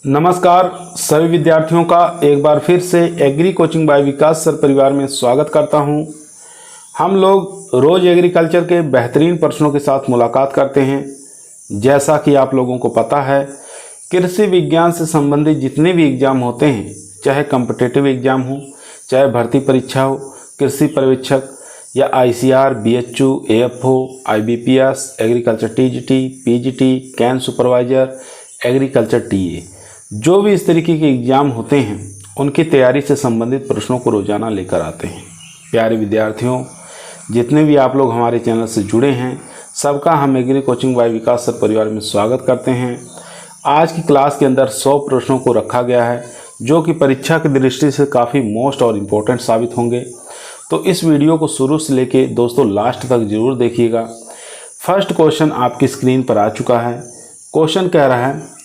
नमस्कार सभी विद्यार्थियों का एक बार फिर से एग्री कोचिंग बाय विकास सर परिवार में स्वागत करता हूं। हम लोग रोज एग्रीकल्चर के बेहतरीन प्रश्नों के साथ मुलाकात करते हैं। जैसा कि आप लोगों को पता है, कृषि विज्ञान से संबंधित जितने भी एग्ज़ाम होते हैं, चाहे कॉम्पिटिटिव एग्ज़ाम हो, चाहे भर्ती परीक्षा हो, कृषि पर्यवेक्षक या ICR, BHU, AFO, IBPS, agriculture TGT, PGT, can supervisor, agriculture TA, जो भी इस तरीके के एग्ज़ाम होते हैं उनकी तैयारी से संबंधित प्रश्नों को रोज़ाना लेकर आते हैं। प्यारे विद्यार्थियों, जितने भी आप लोग हमारे चैनल से जुड़े हैं, सबका हम एग्री कोचिंग बाय विकास सर परिवार में स्वागत करते हैं। आज की क्लास के अंदर 100 प्रश्नों को रखा गया है, जो कि परीक्षा की दृष्टि से काफ़ी मोस्ट और इम्पोर्टेंट साबित होंगे। तो इस वीडियो को शुरू से लेके दोस्तों लास्ट तक ज़रूर देखिएगा। फर्स्ट क्वेश्चन आपकी स्क्रीन पर आ चुका है। क्वेश्चन कह रहा है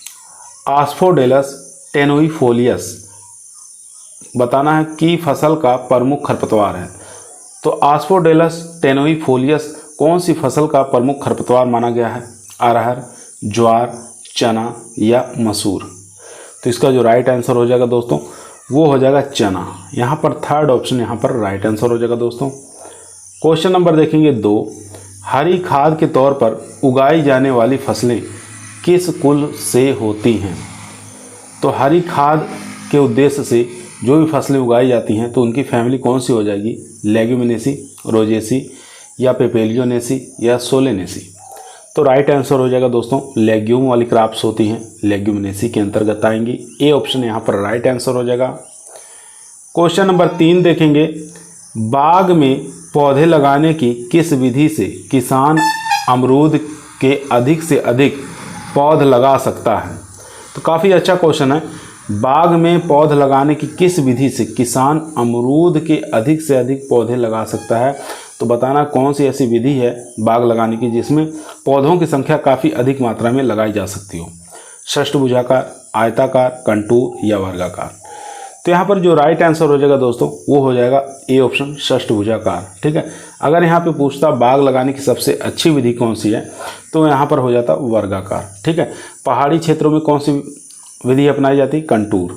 आस्फोडेलस टेनोइफोलियस बताना है कि फसल का प्रमुख खरपतवार है। तो आस्फोडेलस टेनोइफोलियस कौन सी फसल का प्रमुख खरपतवार माना गया है? अरहर, ज्वार, चना या मसूर? तो इसका जो राइट आंसर हो जाएगा दोस्तों वो हो जाएगा चना। यहाँ पर थर्ड ऑप्शन यहाँ पर राइट आंसर हो जाएगा दोस्तों। क्वेश्चन नंबर देखेंगे 2। हरी खाद के तौर पर उगाई जाने वाली फसलें किस कुल से होती हैं? तो हरी खाद के उद्देश्य से जो भी फसलें उगाई जाती हैं तो उनकी फैमिली कौन सी हो जाएगी? लेग्यूमिनेसी, रोजेसी या पेपेलियोनेसी या सोलेनेसी? तो राइट आंसर हो जाएगा दोस्तों लेग्यूम वाली क्रॉप्स होती हैं, लेग्यूमिनेसी के अंतर्गत आएंगी। ए ऑप्शन यहाँ पर राइट आंसर हो जाएगा। क्वेश्चन नंबर 3 देखेंगे, बाग में पौधे लगाने की किस विधि से किसान अमरूद के अधिक से अधिक पौध लगा सकता है? तो काफ़ी अच्छा क्वेश्चन है। बाग में पौध लगाने की किस विधि से किसान अमरूद के अधिक से अधिक पौधे लगा सकता है? तो बताना कौन सी ऐसी विधि है बाग लगाने की जिसमें पौधों की संख्या काफ़ी अधिक मात्रा में लगाई जा सकती हो? षष्ठभुजाकार, आयताकार, कंटूर या वर्गाकार? तो यहाँ पर जो राइट आंसर हो जाएगा दोस्तों वो हो जाएगा ए ऑप्शन षष्ठभुजाकार। ठीक है। अगर यहाँ पे पूछता बाग लगाने की सबसे अच्छी विधि कौन सी है तो यहाँ पर हो जाता वर्गाकार। ठीक है। पहाड़ी क्षेत्रों में कौन सी विधि अपनाई जाती? कंटूर।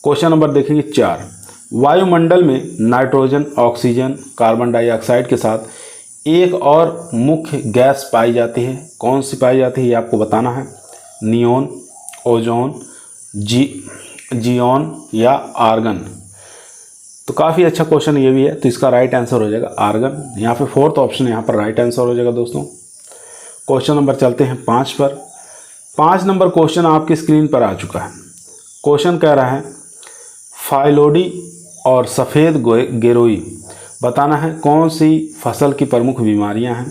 क्वेश्चन नंबर देखेंगे 4। वायुमंडल में नाइट्रोजन, ऑक्सीजन, कार्बन डाइऑक्साइड के साथ एक और मुख्य गैस पाई जाती है। कौन सी पाई जाती है ये आपको बताना है। नियोन, ओजोन, जियोन या आर्गन? तो काफ़ी अच्छा क्वेश्चन ये भी है। तो इसका राइट आंसर हो जाएगा आर्गन। यहाँ पे फोर्थ ऑप्शन यहाँ पर राइट आंसर हो जाएगा दोस्तों। क्वेश्चन नंबर चलते हैं 5 पर। 5 नंबर क्वेश्चन आपकी स्क्रीन पर आ चुका है। क्वेश्चन कह रहा है फाइलोडी और सफ़ेद गेरोई बताना है कौन सी फसल की प्रमुख बीमारियां हैं।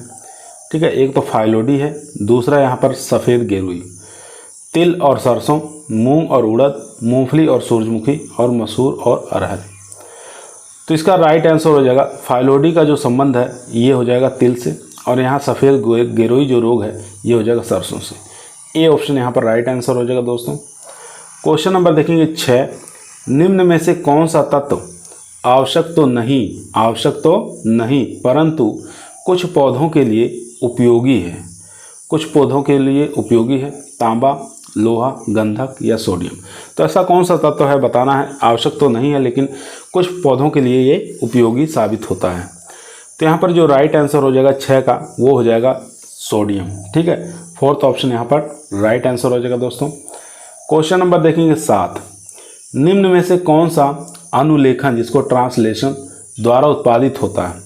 ठीक है। एक तो फाइलोडी है, दूसरा यहाँ पर सफ़ेद गेरोई। तिल और सरसों, मूंग और उड़द, मूंगफली और सूरजमुखी और मसूर और अरहर? तो इसका राइट आंसर हो जाएगा फाइलोडी का जो संबंध है ये हो जाएगा तिल से, और यहाँ सफ़ेद गेरोई जो रोग है ये हो जाएगा सरसों से। ए ऑप्शन यहाँ पर राइट आंसर हो जाएगा दोस्तों। क्वेश्चन नंबर देखेंगे 6। निम्न में से कौन सा तत्व आवश्यक तो नहीं परंतु कुछ पौधों के लिए उपयोगी है? कुछ पौधों के लिए उपयोगी है। तांबा, लोहा, गंधक या सोडियम? तो ऐसा कौन सा तत्व है बताना है। आवश्यक तो नहीं है लेकिन कुछ पौधों के लिए ये उपयोगी साबित होता है। तो यहाँ पर जो राइट आंसर हो जाएगा 6 का वो हो जाएगा सोडियम। ठीक है। फोर्थ ऑप्शन यहाँ पर राइट आंसर हो जाएगा दोस्तों। क्वेश्चन नंबर देखेंगे 7। निम्न में से कौन सा अनुलेखन जिसको ट्रांसलेशन द्वारा उत्पादित होता है?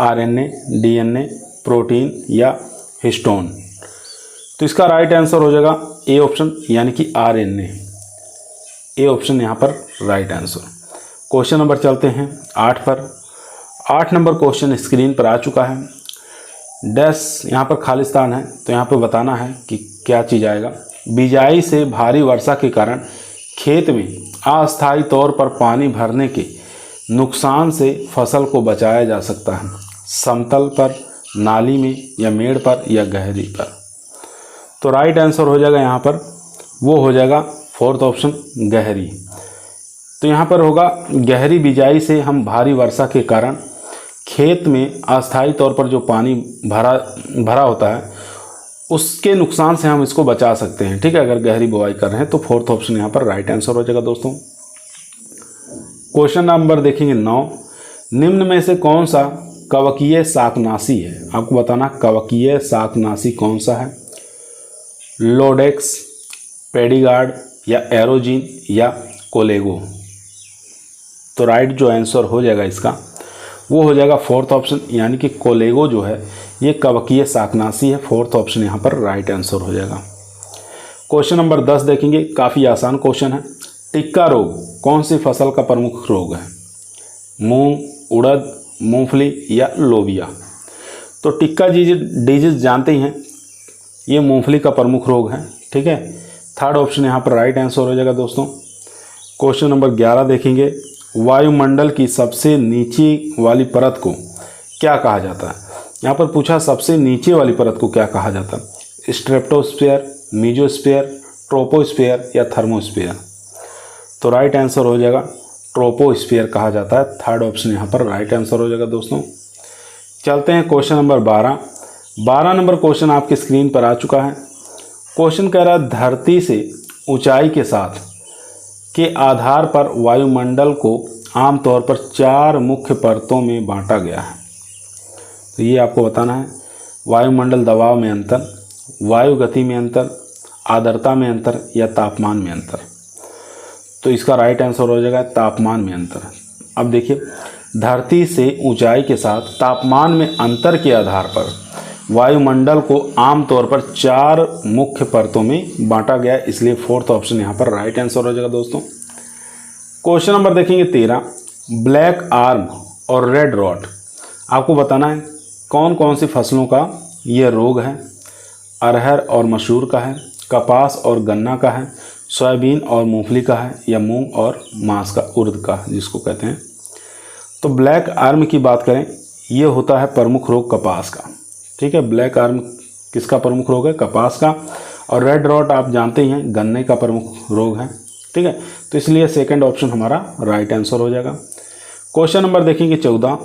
RNA, DNA, प्रोटीन या हिस्टोन? तो इसका राइट आंसर हो जाएगा ए ऑप्शन यानी कि RNA। ए ऑप्शन यहाँ पर राइट आंसर। क्वेश्चन नंबर चलते हैं 8 पर। 8 नंबर क्वेश्चन स्क्रीन पर आ चुका है। डैश यहाँ पर खालिस्तान है तो यहाँ पर बताना है कि क्या चीज़ आएगा। बिजाई से भारी वर्षा के कारण खेत में अस्थायी तौर पर पानी भरने के नुकसान से फसल को बचाया जा सकता है। समतल पर, नाली में या मेड़ पर या गहरी पर? तो राइट आंसर हो जाएगा यहाँ पर वो हो जाएगा फोर्थ ऑप्शन गहरी। तो यहाँ पर होगा गहरी बिजाई से हम भारी वर्षा के कारण खेत में अस्थायी तौर पर जो पानी भरा होता है उसके नुकसान से हम इसको बचा सकते हैं। ठीक है, अगर गहरी बुआई कर रहे हैं तो फोर्थ ऑप्शन यहाँ पर राइट आंसर हो जाएगा दोस्तों। क्वेश्चन नंबर देखेंगे 9। निम्न में से कौन सा कवकीय शाकनाशी है? आपको बताना कवकीय शाकनाशी कौन सा है। लोडेक्स, पेडिगार्ड या एरोजिन या कोलेगो। तो राइट जो आंसर हो जाएगा इसका वो हो जाएगा फोर्थ ऑप्शन, यानी कि कोलेगो जो है ये कवकीय शाकनाशी है। फोर्थ ऑप्शन यहाँ पर राइट आंसर हो जाएगा। क्वेश्चन नंबर 10 देखेंगे, काफ़ी आसान क्वेश्चन है। टिक्का रोग कौन सी फसल का प्रमुख रोग है? मूंग, उड़द, मूंगफली या लोबिया। तो टिक्का डिजीज जानते ही हैं, ये मूंगफली का प्रमुख रोग है। ठीक है, थर्ड ऑप्शन यहाँ पर राइट आंसर हो जाएगा दोस्तों। क्वेश्चन नंबर 11 देखेंगे, वायुमंडल की सबसे नीचे वाली परत को क्या कहा जाता है? यहाँ पर पूछा सबसे नीचे वाली परत को क्या कहा जाता है। स्ट्रेप्टोस्फीयर, मीजोस्फीयर, ट्रोपोस्फीयर या थर्मोस्फीयर। तो राइट आंसर हो जाएगा ट्रोपोस्फीयर कहा जाता है। थर्ड ऑप्शन यहाँ पर राइट आंसर हो जाएगा दोस्तों। चलते हैं क्वेश्चन नंबर 12। 12 नंबर क्वेश्चन आपकी स्क्रीन पर आ चुका है। क्वेश्चन कह रहा है धरती से ऊंचाई के साथ के आधार पर वायुमंडल को आमतौर पर 4 मुख्य परतों में बांटा गया है। तो ये आपको बताना है। वायुमंडल दबाव में अंतर, वायु गति में अंतर, आर्द्रता में अंतर या तापमान में अंतर। तो इसका राइट आंसर हो जाएगा तापमान में अंतर। अब देखिए, धरती से ऊंचाई के साथ तापमान में अंतर के आधार पर वायुमंडल को आमतौर पर 4 मुख्य परतों में बांटा गया, इसलिए फोर्थ ऑप्शन यहाँ पर राइट आंसर हो जाएगा दोस्तों। क्वेश्चन नंबर देखेंगे 13। ब्लैक आर्म और रेड रॉट आपको बताना है कौन कौन सी फसलों का ये रोग है। अरहर और मसूर का है, कपास और गन्ना का है, सोयाबीन और मूंगफली का है या मूंग और मांस का, उर्द का जिसको कहते हैं। तो ब्लैक आर्म की बात करें, ये होता है प्रमुख रोग कपास का। ठीक है, ब्लैक आर्म किसका प्रमुख रोग है? कपास का। और रेड रॉट आप जानते ही हैं गन्ने का प्रमुख रोग है। ठीक है, तो इसलिए सेकंड ऑप्शन हमारा राइट आंसर हो जाएगा। क्वेश्चन नंबर देखेंगे 14।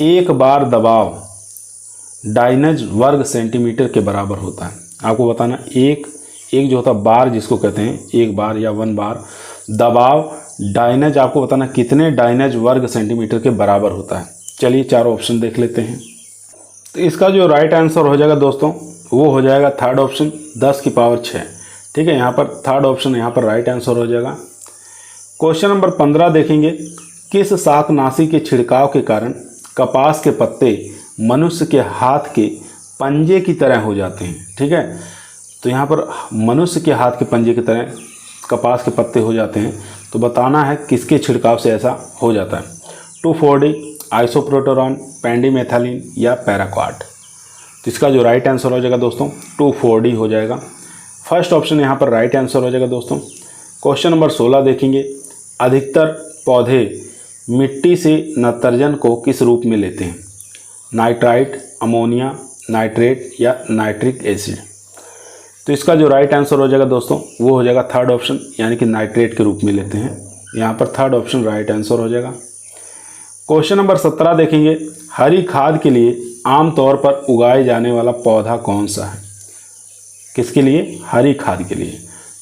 एक बार दबाव डाइनज वर्ग सेंटीमीटर के बराबर होता है। आपको बताना एक जो होता है बार जिसको कहते हैं, एक बार या 1 बार दबाव डाइनज आपको बताना कितने डाइनज वर्ग सेंटीमीटर के बराबर होता है। चलिए 4 ऑप्शन देख लेते हैं। तो इसका जो राइट आंसर हो जाएगा दोस्तों वो हो जाएगा थर्ड ऑप्शन 10 की पावर 6। ठीक है, यहाँ पर थर्ड ऑप्शन यहाँ पर राइट आंसर हो जाएगा। क्वेश्चन नंबर 15 देखेंगे, किस शाकनाशी के छिड़काव के कारण कपास के पत्ते मनुष्य के हाथ के पंजे की तरह हो जाते हैं? ठीक है, तो यहाँ पर मनुष्य के हाथ के पंजे की तरह कपास के पत्ते हो जाते हैं, तो बताना है किसके छिड़काव से ऐसा हो जाता है। 2,4-D, आइसोप्रोटोरॉन, पेंडिमेथालिन या पैराक्वाट। तो इसका जो राइट आंसर हो जाएगा दोस्तों 2,4-D हो जाएगा। फर्स्ट ऑप्शन यहाँ पर राइट आंसर हो जाएगा दोस्तों। क्वेश्चन नंबर 16 देखेंगे, अधिकतर पौधे मिट्टी से नाइट्रोजन को किस रूप में लेते हैं? नाइट्राइट, अमोनिया, नाइट्रेट या नाइट्रिक एसिड। तो इसका जो राइट आंसर हो जाएगा दोस्तों वो हो जाएगा थर्ड ऑप्शन, यानी कि नाइट्रेट के रूप में लेते हैं। यहाँ पर थर्ड ऑप्शन राइट आंसर हो जाएगा। क्वेश्चन नंबर 17 देखेंगे, हरी खाद के लिए आमतौर पर उगाए जाने वाला पौधा कौन सा है? किसके लिए? हरी खाद के लिए।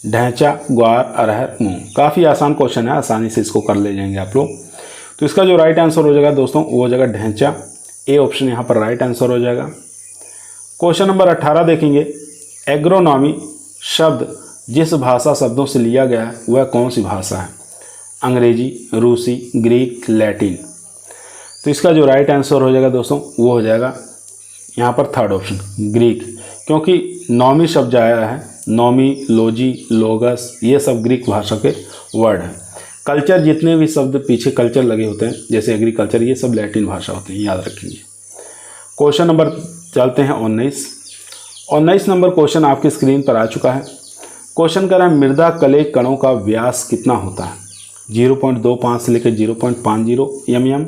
ढैंचा, ग्वार, अरहर, मूंग। काफ़ी आसान क्वेश्चन है, आसानी से इसको कर ले जाएंगे आप लोग। तो इसका जो राइट आंसर हो जाएगा दोस्तों वो हो जाएगा ढैंचा। ए ऑप्शन यहाँ पर राइट आंसर हो जाएगा। क्वेश्चन नंबर 18 देखेंगे, एग्रोनॉमी शब्द जिस भाषा शब्दों से लिया गया है वह कौन सी भाषा है? अंग्रेजी, रूसी, ग्रीक, लैटिन। तो इसका जो राइट आंसर हो जाएगा दोस्तों वो हो जाएगा यहाँ पर थर्ड ऑप्शन ग्रीक, क्योंकि नॉमी शब्द आया है, नॉमी, लोजी, लोगस, ये सब ग्रीक भाषा के वर्ड हैं। कल्चर जितने भी शब्द पीछे कल्चर लगे होते हैं जैसे एग्रीकल्चर, ये सब लैटिन भाषा होते हैं, याद रखेंगे। क्वेश्चन नंबर चलते हैं 19 नंबर क्वेश्चन आपकी स्क्रीन पर आ चुका है। क्वेश्चन कर रहा है, मृदा कले कणों का व्यास कितना होता है? 0.25 से लेकर 0.50 mm।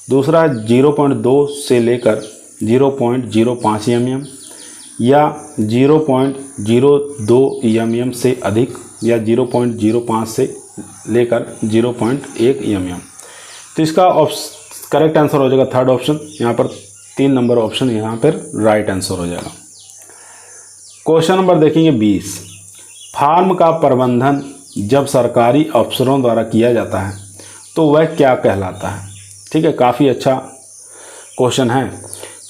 दूसरा है 0.2 से लेकर 0.05 mm या 0.02 mm से अधिक या 0.05 से लेकर 0.1 mm। तो इसका करेक्ट आंसर हो जाएगा थर्ड ऑप्शन, यहाँ पर 3 नंबर ऑप्शन यहाँ पर राइट आंसर हो जाएगा। क्वेश्चन नंबर देखेंगे 20, फार्म का प्रबंधन जब सरकारी अफसरों द्वारा किया जाता है तो वह क्या कहलाता है। ठीक है, काफ़ी अच्छा क्वेश्चन है।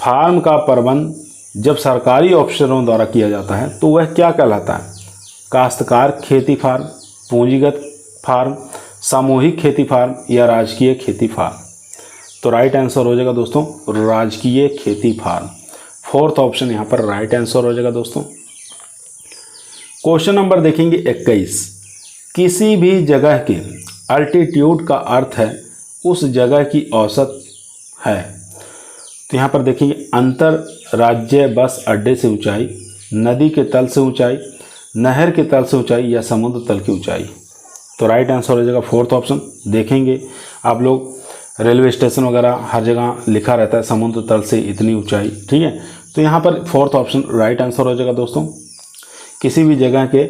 फार्म का प्रबंध जब सरकारी अफसरों द्वारा किया जाता है तो वह क्या कहलाता है। काश्तकार खेती फार्म, पूंजीगत फार्म, सामूहिक खेती फार्म या राजकीय खेती फार्म। तो राइट आंसर हो जाएगा दोस्तों राजकीय खेती फार्म। फोर्थ ऑप्शन यहाँ पर राइट आंसर हो जाएगा दोस्तों। क्वेश्चन नंबर देखेंगे 21, किसी भी जगह के अल्टीट्यूड का अर्थ है उस जगह की औसत है। तो यहाँ पर देखेंगे अंतर राज्य बस अड्डे से ऊंचाई, नदी के तल से ऊंचाई, नहर के तल से ऊंचाई या समुद्र तल की ऊंचाई। तो राइट आंसर हो जाएगा फोर्थ ऑप्शन। देखेंगे आप लोग रेलवे स्टेशन वगैरह हर जगह लिखा रहता है समुद्र तल से इतनी ऊंचाई। ठीक है, तो यहाँ पर फोर्थ ऑप्शन राइट आंसर हो जाएगा दोस्तों। किसी भी जगह के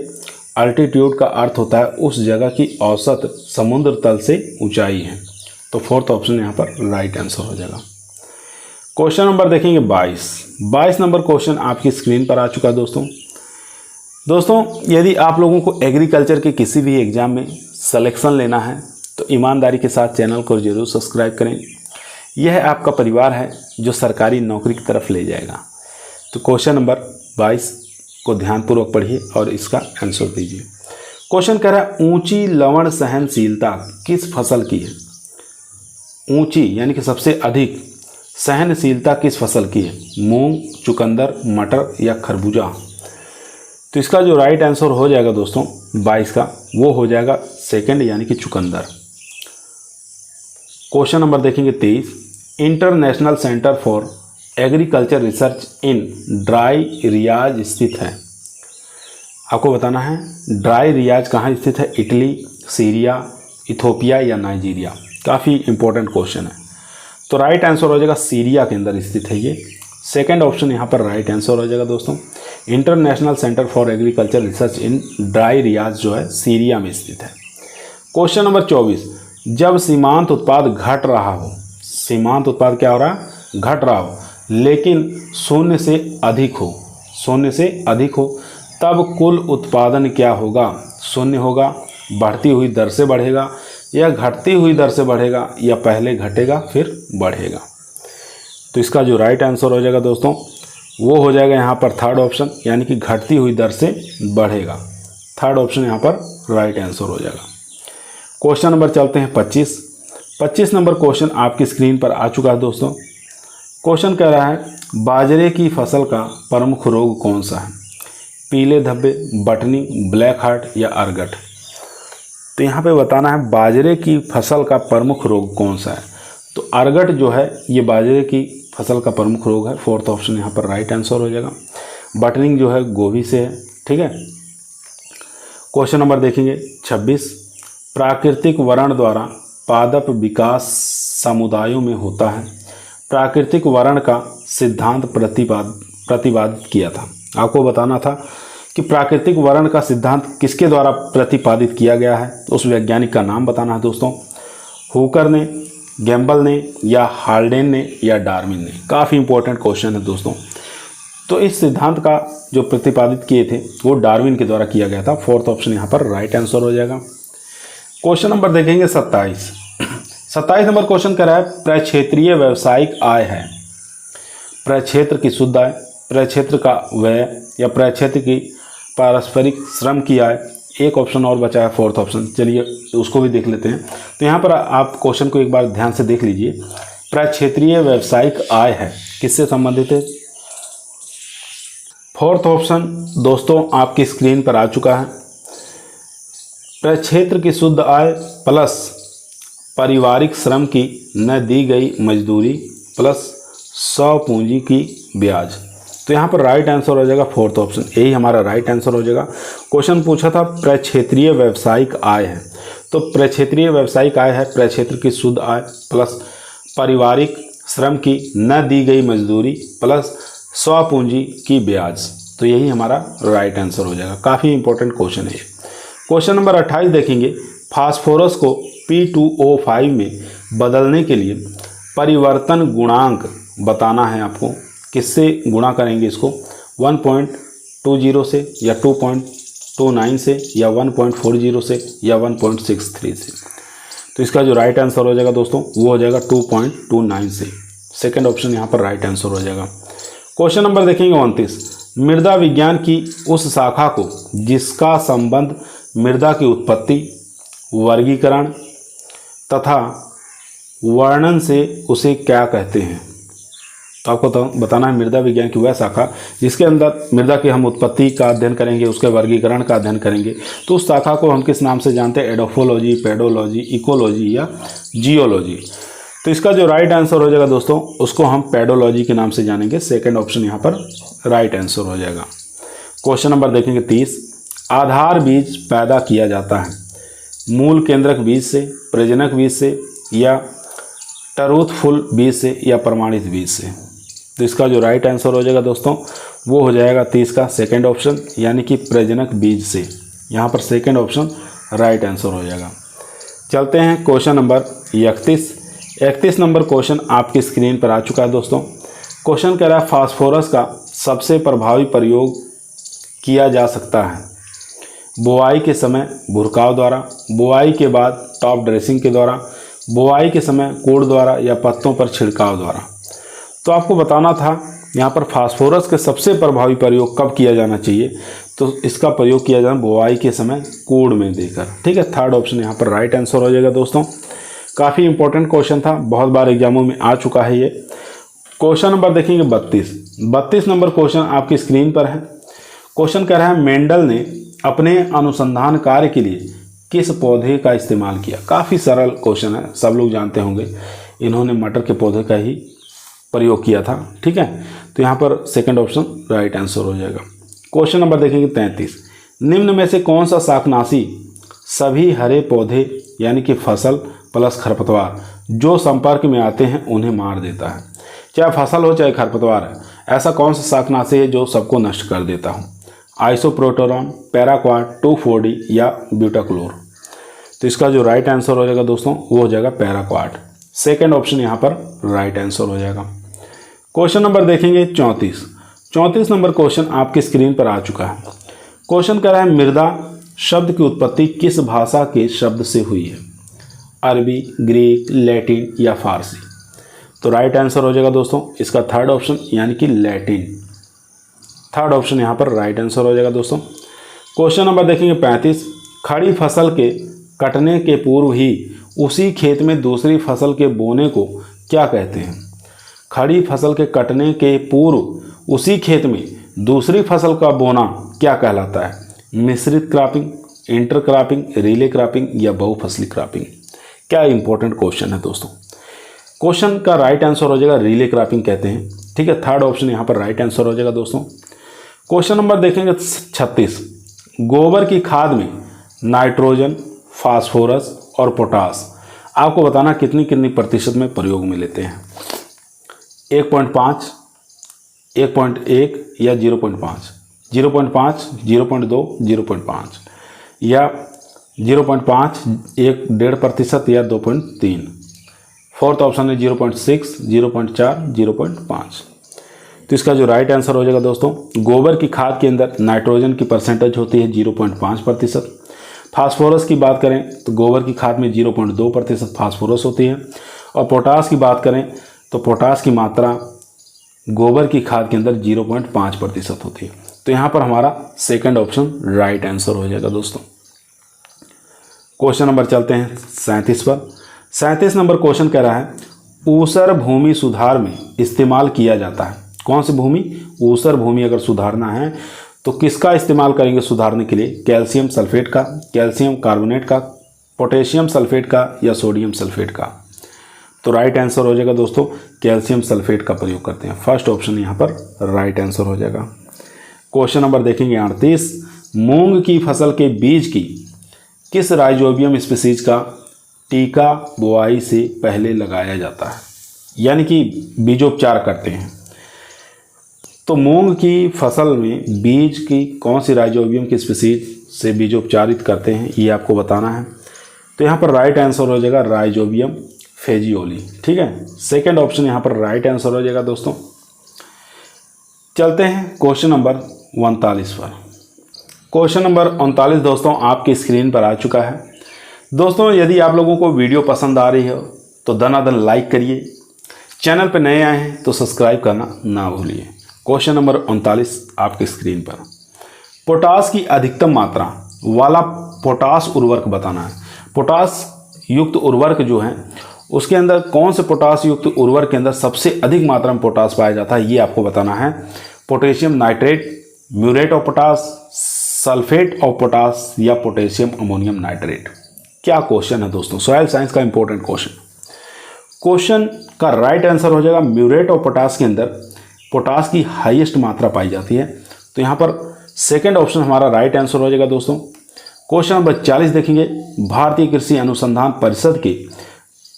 अल्टीट्यूड का अर्थ होता है उस जगह की औसत समुद्र तल से ऊंचाई है। तो फोर्थ ऑप्शन यहाँ पर राइट आंसर हो जाएगा। क्वेश्चन नंबर देखेंगे 22 नंबर क्वेश्चन आपकी स्क्रीन पर आ चुका है दोस्तों यदि आप लोगों को एग्रीकल्चर के किसी भी एग्जाम में सिलेक्शन लेना है तो ईमानदारी के साथ चैनल को जरूर सब्सक्राइब करें। यह आपका परिवार है जो सरकारी नौकरी की तरफ ले जाएगा। तो क्वेश्चन नंबर 22 को ध्यानपूर्वक पढ़िए और इसका आंसर दीजिए। क्वेश्चन कह रहा है ऊंची लवण सहनशीलता किस फसल की है। ऊंची यानी कि सबसे अधिक सहनशीलता किस फसल की है। मूंग, चुकंदर, मटर या खरबूजा। तो इसका जो राइट आंसर हो जाएगा दोस्तों 22 का वो हो जाएगा सेकंड यानी कि चुकंदर। क्वेश्चन नंबर देखेंगे 23, international centre for agriculture research in dry areas स्थित है। आपको बताना है ड्राई रियाज कहाँ स्थित है। इटली, सीरिया, इथोपिया या नाइजीरिया। काफ़ी इंपॉर्टेंट क्वेश्चन है। तो राइट आंसर हो जाएगा सीरिया के अंदर स्थित है ये। सेकंड ऑप्शन यहाँ पर राइट आंसर हो जाएगा दोस्तों। International centre for agriculture research in dry areas जो है सीरिया में स्थित है। क्वेश्चन नंबर 24, जब सीमांत उत्पाद घट रहा हो, सीमांत उत्पाद क्या हो रहा है घट रहा हो लेकिन शून्य से अधिक हो, शून्य से अधिक हो तब कुल उत्पादन क्या होगा। शून्य होगा, बढ़ती हुई दर से बढ़ेगा या घटती हुई दर से बढ़ेगा या पहले घटेगा फिर बढ़ेगा। तो इसका जो राइट आंसर हो जाएगा दोस्तों वो हो जाएगा यहाँ पर थर्ड ऑप्शन यानी कि घटती हुई दर से बढ़ेगा। थर्ड ऑप्शन यहाँ पर राइट आंसर हो जाएगा। क्वेश्चन नंबर चलते हैं 25 नंबर क्वेश्चन आपकी स्क्रीन पर आ चुका है दोस्तों। क्वेश्चन कह रहा है बाजरे की फसल का प्रमुख रोग कौन सा है। पीले धब्बे, बटनी, ब्लैक हार्ट या अर्गट। तो यहाँ पे बताना है बाजरे की फसल का प्रमुख रोग कौन सा है। तो अर्गट जो है ये बाजरे की फसल का प्रमुख रोग है। फोर्थ ऑप्शन यहाँ पर राइट आंसर हो जाएगा। बटनिंग जो है गोभी से है। ठीक है, क्वेश्चन नंबर देखेंगे 26, प्राकृतिक वरण द्वारा पादप विकास समुदायों में होता है। प्राकृतिक वरण का सिद्धांत प्रतिपादित किया था। आपको बताना था कि प्राकृतिक वर्ण का सिद्धांत किसके द्वारा प्रतिपादित किया गया है। तो उस वैज्ञानिक का नाम बताना है दोस्तों। हुकर ने, गैम्बल ने या हाल्डेन ने या डार्विन ने। काफ़ी इंपॉर्टेंट क्वेश्चन है दोस्तों। तो इस सिद्धांत का जो प्रतिपादित किए थे वो डार्विन के द्वारा किया गया था। फोर्थ ऑप्शन यहाँ पर राइट आंसर हो जाएगा। क्वेश्चन नंबर देखेंगे 27 नंबर क्वेश्चन कह रहा है प्रक्षेत्रीय व्यावसायिक आय है। प्रक्षेत्र की शुद्ध आय, प्रक्षेत्र का व्यय या प्रक्षेत्र की पारस्परिक श्रम की आय। एक ऑप्शन और बचा है फोर्थ ऑप्शन, चलिए उसको भी देख लेते हैं। तो यहाँ पर आप क्वेश्चन को एक बार ध्यान से देख लीजिए। प्रक्षेत्रीय व्यावसायिक आय है किससे संबंधित है। फोर्थ ऑप्शन दोस्तों आपकी स्क्रीन पर आ चुका है। प्रक्षेत्र की शुद्ध आय प्लस पारिवारिक श्रम की न दी गई मजदूरी प्लस 100 पूंजी की ब्याज। तो यहाँ पर राइट आंसर हो जाएगा फोर्थ ऑप्शन, यही हमारा राइट आंसर हो जाएगा। क्वेश्चन पूछा था प्रक्षेत्रीय व्यावसायिक आय है, तो प्रक्षेत्रीय व्यावसायिक आय है प्रक्षेत्र की शुद्ध आय प्लस पारिवारिक श्रम की न दी गई मजदूरी प्लस 100 पूंजी की ब्याज। तो यही हमारा राइट आंसर हो जाएगा। काफ़ी इंपॉर्टेंट क्वेश्चन है। क्वेश्चन नंबर 28 देखेंगे। फास्फोरस को P2O5 में बदलने के लिए परिवर्तन गुणांक बताना है आपको। किससे गुणा करेंगे इसको। 1.25 2.20 से या 2.29 से या 1.40 से या 1.63 से। तो इसका जो राइट आंसर हो जाएगा दोस्तों वो हो जाएगा 2.29 से। सेकंड ऑप्शन यहाँ पर राइट आंसर हो जाएगा। क्वेश्चन नंबर देखेंगे 29। मृदा विज्ञान की उस शाखा को जिसका संबंध मृदा की उत्पत्ति, वर्गीकरण तथा वर्णन से उसे क्या कहते हैं। तो आपको तो बताना है मृदा विज्ञान की वह शाखा जिसके अंदर मृदा की हम उत्पत्ति का अध्ययन करेंगे, उसके वर्गीकरण का अध्ययन करेंगे। तो उस शाखा को हम किस नाम से जानते हैं? एडोफोलॉजी, पेडोलॉजी, इकोलॉजी या जियोलॉजी। तो इसका जो राइट आंसर हो जाएगा दोस्तों उसको हम पेडोलॉजी के नाम से जानेंगे। सेकंड ऑप्शन यहाँ पर राइट आंसर हो जाएगा। क्वेश्चन नंबर देखेंगे 30। आधार बीज पैदा किया जाता है मूल केंद्रक बीज से, प्रजनक बीज से या टरूथफुल बीज से या प्रमाणित बीज से। तो इसका जो राइट आंसर हो जाएगा दोस्तों वो हो जाएगा 30 का सेकंड ऑप्शन यानी कि प्रजनक बीज से। यहाँ पर सेकंड ऑप्शन राइट आंसर हो जाएगा। चलते हैं क्वेश्चन नंबर 31। 31 नंबर क्वेश्चन आपकी स्क्रीन पर आ चुका है दोस्तों। क्वेश्चन कह रहा है फास्फोरस का सबसे प्रभावी प्रयोग किया जा सकता है बुआई के समय भुरकाव द्वारा, बुआई के बाद टॉप ड्रेसिंग के द्वारा, बुआई के समय कोड़ द्वारा या पत्तों पर छिड़काव द्वारा। तो आपको बताना था यहाँ पर फास्फोरस के सबसे प्रभावी प्रयोग कब किया जाना चाहिए। तो इसका प्रयोग किया जाना बुआई के समय कोड़ में देकर। ठीक है, थर्ड ऑप्शन यहाँ पर राइट आंसर हो जाएगा दोस्तों। काफ़ी इंपॉर्टेंट क्वेश्चन था, बहुत बार एग्जामों में आ चुका है ये। क्वेश्चन नंबर देखेंगे 32। 32 नंबर क्वेश्चन आपकी स्क्रीन पर है। क्वेश्चन कह रहा है मेंडल ने अपने अनुसंधान कार्य के लिए किस पौधे का इस्तेमाल किया। काफ़ी सरल क्वेश्चन है, सब लोग जानते होंगे। इन्होंने मटर के पौधे का ही प्रयोग किया था। ठीक है, तो यहाँ पर सेकंड ऑप्शन राइट आंसर हो जाएगा। क्वेश्चन नंबर देखेंगे 33। निम्न में से कौन सा शाकनाशी सभी हरे पौधे यानी कि फसल प्लस खरपतवार जो संपर्क में आते हैं उन्हें मार देता है। चाहे फसल हो चाहे खरपतवार है, ऐसा कौन सा शाकनाशी है जो सबको नष्ट कर देता हो? आइसोप्रोटोरॉन, पैराक्वाट, 2,4-D या ब्यूटाक्लोर। तो इसका जो राइट आंसर हो जाएगा दोस्तों वो हो जाएगा पैराक्वाट। सेकंड ऑप्शन यहाँ पर राइट आंसर हो जाएगा। क्वेश्चन नंबर देखेंगे 34। 34 नंबर क्वेश्चन आपकी स्क्रीन पर आ चुका है। क्वेश्चन कह रहा है मृदा शब्द की उत्पत्ति किस भाषा के शब्द से हुई है? अरबी, ग्रीक, लैटिन या फारसी। तो राइट आंसर हो जाएगा दोस्तों इसका थर्ड ऑप्शन यानी कि लैटिन। थर्ड ऑप्शन यहाँ पर राइट आंसर हो जाएगा दोस्तों। क्वेश्चन नंबर देखेंगे 35। खड़ी फसल के कटने के पूर्व ही उसी खेत में दूसरी फसल के बोने को क्या कहते हैं? खड़ी फसल के कटने के पूर्व उसी खेत में दूसरी फसल का बोना क्या कहलाता है? मिश्रित cropping, inter cropping, relay cropping या बहुफसली क्रॉपिंग। क्या इंपॉर्टेंट क्वेश्चन है दोस्तों। क्वेश्चन का राइट आंसर हो जाएगा रिले क्रॉपिंग कहते हैं। ठीक है, थर्ड ऑप्शन यहाँ पर राइट आंसर हो जाएगा दोस्तों। क्वेश्चन नंबर देखेंगे 36। गोबर की खाद में नाइट्रोजन, फास्फोरस और पोटास आपको बताना कितनी कितनी प्रतिशत में प्रयोग में लेते हैं? 1.5, 1.1 या 0.5, 0.5, 0.2, 0.5 या 0.5, 1.5% या 2.3। फोर्थ ऑप्शन है 0.6, 0.4, 0.5। तो इसका जो राइट आंसर हो जाएगा दोस्तों गोबर की खाद के अंदर नाइट्रोजन की परसेंटेज होती है 0.5%। फास्फोरस की बात करें तो गोबर की खाद में 0.2% फास्फोरस होती है। और पोटास की बात करें तो पोटास की मात्रा गोबर की खाद के अंदर 0.5% होती है। तो यहाँ पर हमारा सेकंड ऑप्शन राइट आंसर हो जाएगा दोस्तों। क्वेश्चन नंबर चलते हैं 37 पर। 37 नंबर क्वेश्चन कह रहा है ऊसर भूमि सुधार में इस्तेमाल किया जाता है। कौन सी भूमि? ऊसर भूमि अगर सुधारना है तो किसका इस्तेमाल करेंगे सुधारने के लिए? कैल्शियम सल्फेट का, कैल्शियम कार्बोनेट का, पोटेशियम सल्फेट का या सोडियम सल्फेट का। तो राइट आंसर हो जाएगा दोस्तों कैल्शियम सल्फेट का प्रयोग करते हैं। फर्स्ट ऑप्शन यहाँ पर राइट आंसर हो जाएगा। क्वेश्चन नंबर देखेंगे 38। मूंग की फसल के बीज की किस राइजोबियम स्पीसीज का टीका बुआई से पहले लगाया जाता है, यानी कि बीजोपचार करते हैं? तो मूंग की फसल में बीज की कौन सी राइजोबियम की स्पीसीज से बीजोपचारित करते हैं ये आपको बताना है। तो यहाँ पर राइट आंसर हो जाएगा राइजोबियम फेजियोली। ठीक है, सेकंड ऑप्शन यहाँ पर राइट आंसर हो जाएगा दोस्तों। चलते हैं क्वेश्चन नंबर 39 पर। क्वेश्चन नंबर 39 दोस्तों आपकी स्क्रीन पर आ चुका है। दोस्तों यदि आप लोगों को वीडियो पसंद आ रही हो तो दनादन लाइक करिए, चैनल पर नए आए हैं तो सब्सक्राइब करना ना भूलिए। क्वेश्चन नंबर 39 आपकी स्क्रीन पर, पोटास की अधिकतम मात्रा वाला पोटास उर्वरक बताना है। पोटास युक्त उर्वरक जो है उसके अंदर कौन से पोटास युक्त उर्वरक के अंदर सबसे अधिक मात्रा में पोटास पाया जाता है, ये आपको बताना है। Potassium nitrate, muriate of potash, sulphate of potash या पोटेशियम अमोनियम नाइट्रेट। क्या क्वेश्चन है दोस्तों, सॉइल साइंस का इंपॉर्टेंट क्वेश्चन। क्वेश्चन का राइट आंसर हो जाएगा म्यूरेट ऑफ पोटास के अंदर पोटास की हाईएस्ट मात्रा पाई जाती है, तो यहाँ पर सेकेंड ऑप्शन हमारा राइट आंसर हो जाएगा दोस्तों। क्वेश्चन नंबर 40 देखेंगे, भारतीय कृषि अनुसंधान परिषद के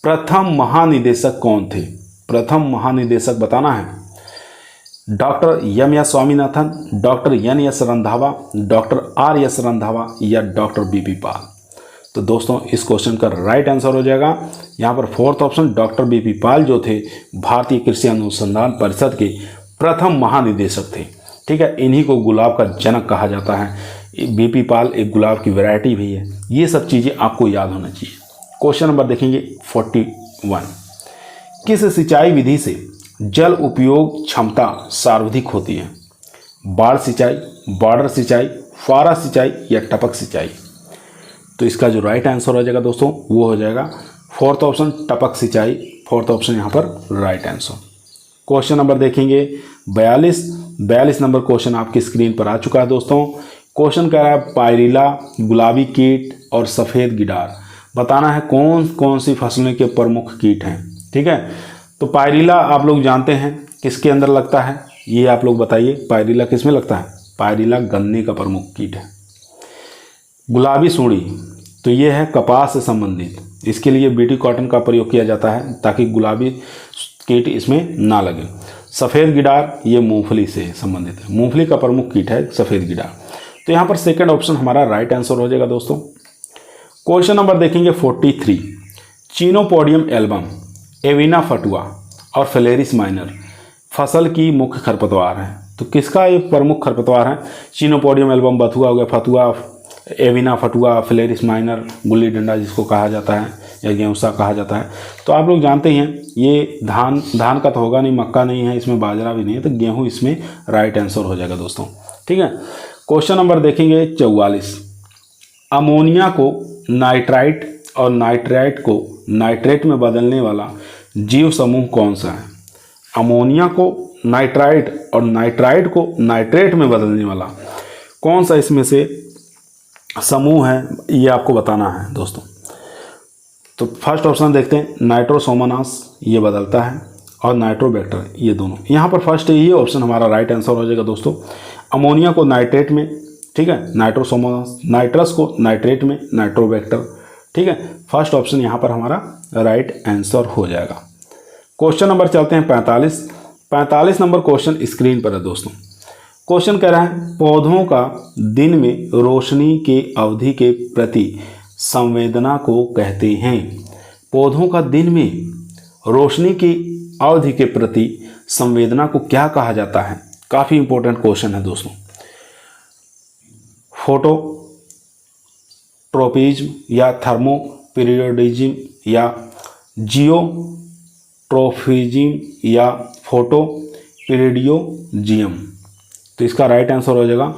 प्रथम महानिदेशक कौन थे। प्रथम महानिदेशक बताना है। Doctor M S Swaminathan, doctor N S Randhawa, doctor R S Randhawa या डॉक्टर बीपी पाल। तो दोस्तों इस क्वेश्चन का राइट आंसर हो जाएगा यहाँ पर फोर्थ ऑप्शन, डॉक्टर बीपी पाल जो थे भारतीय कृषि अनुसंधान परिषद के प्रथम महानिदेशक थे। ठीक है, इन्हीं को गुलाब का जनक कहा जाता है। बीपी पाल एक गुलाब की वैरायटी भी है। ये सब चीज़ें आपको याद होना चाहिए। क्वेश्चन नंबर देखेंगे 41, किस सिंचाई विधि से जल उपयोग क्षमता सर्वाधिक होती है। बाढ़ सिंचाई, बॉर्डर सिंचाई, फुहारा सिंचाई या टपक सिंचाई। तो इसका जो राइट आंसर हो जाएगा दोस्तों वो हो जाएगा फोर्थ ऑप्शन, टपक सिंचाई। फोर्थ ऑप्शन यहाँ पर राइट आंसर। क्वेश्चन नंबर देखेंगे 42 नंबर क्वेश्चन आपकी स्क्रीन पर आ चुका है दोस्तों। क्वेश्चन कह रहा है पायरिला, गुलाबी कीट और सफ़ेद गिडार बताना है कौन कौन सी फसलों के प्रमुख कीट हैं। ठीक है, तो पायरिला आप लोग जानते हैं किसके अंदर लगता है, ये आप लोग बताइए। पायरिला किस में लगता है? पायरिला गन्ने का प्रमुख कीट है। गुलाबी सूढ़ी तो ये है कपास से संबंधित, इसके लिए बीटी कॉटन का प्रयोग किया जाता है ताकि गुलाबी कीट इसमें ना लगे। सफ़ेद गिडार ये मूंगफली से संबंधित है, मूंगफली का प्रमुख कीट है सफ़ेद गिडार। तो यहाँ पर सेकंड ऑप्शन हमारा राइट आंसर हो जाएगा दोस्तों। क्वेश्चन नंबर देखेंगे 43, चिनोपोडियम एल्बम, एविना फटुआ और फ्लेरिस माइनर फसल की मुख्य खरपतवार है। तो किसका ये प्रमुख खरपतवार है? चिनोपोडियम एल्बम बथुआ हो गया, फतुआ, एविना फटुआ, फ्लेरिस माइनर गुल्ली डंडा जिसको कहा जाता है या गेहूँसा कहा जाता है। तो आप लोग जानते हैं ये धान का तो होगा नहीं, मक्का नहीं है, इसमें बाजरा भी नहीं है, तो गेहूँ इसमें राइट आंसर हो जाएगा दोस्तों। ठीक है, क्वेश्चन नंबर देखेंगे 44, अमोनिया को नाइट्राइट और नाइट्राइट को नाइट्रेट में बदलने वाला जीव समूह कौन सा है। अमोनिया को नाइट्राइट और नाइट्राइट को नाइट्रेट में बदलने वाला कौन सा इसमें से समूह है, ये आपको बताना है दोस्तों। तो फर्स्ट ऑप्शन देखते हैं, नाइट्रोसोमोनास ये बदलता है और नाइट्रोबैक्टर, ये दोनों। यहाँ पर फर्स्ट ये ऑप्शन हमारा राइट आंसर हो जाएगा दोस्तों। अमोनिया को नाइट्रेट में, ठीक है, नाइट्रोसोमोनास, नाइट्रस को नाइट्रेट में, नाइट्रोबैक्टर। ठीक है, फर्स्ट ऑप्शन यहाँ पर हमारा राइट आंसर हो जाएगा। क्वेश्चन नंबर चलते हैं 45 नंबर क्वेश्चन स्क्रीन पर है दोस्तों। क्वेश्चन कह रहा है पौधों का दिन में रोशनी के अवधि के प्रति संवेदना को कहते हैं। पौधों का दिन में रोशनी की अवधि के प्रति संवेदना को क्या कहा जाता है? काफ़ी इंपॉर्टेंट क्वेश्चन है दोस्तों। फोटोट्रोपिज्म या थर्मोपीरियोडिज्म या जियोट्रोफिज्म या फोटोपीरियोडिज्म। तो इसका राइट आंसर हो जाएगा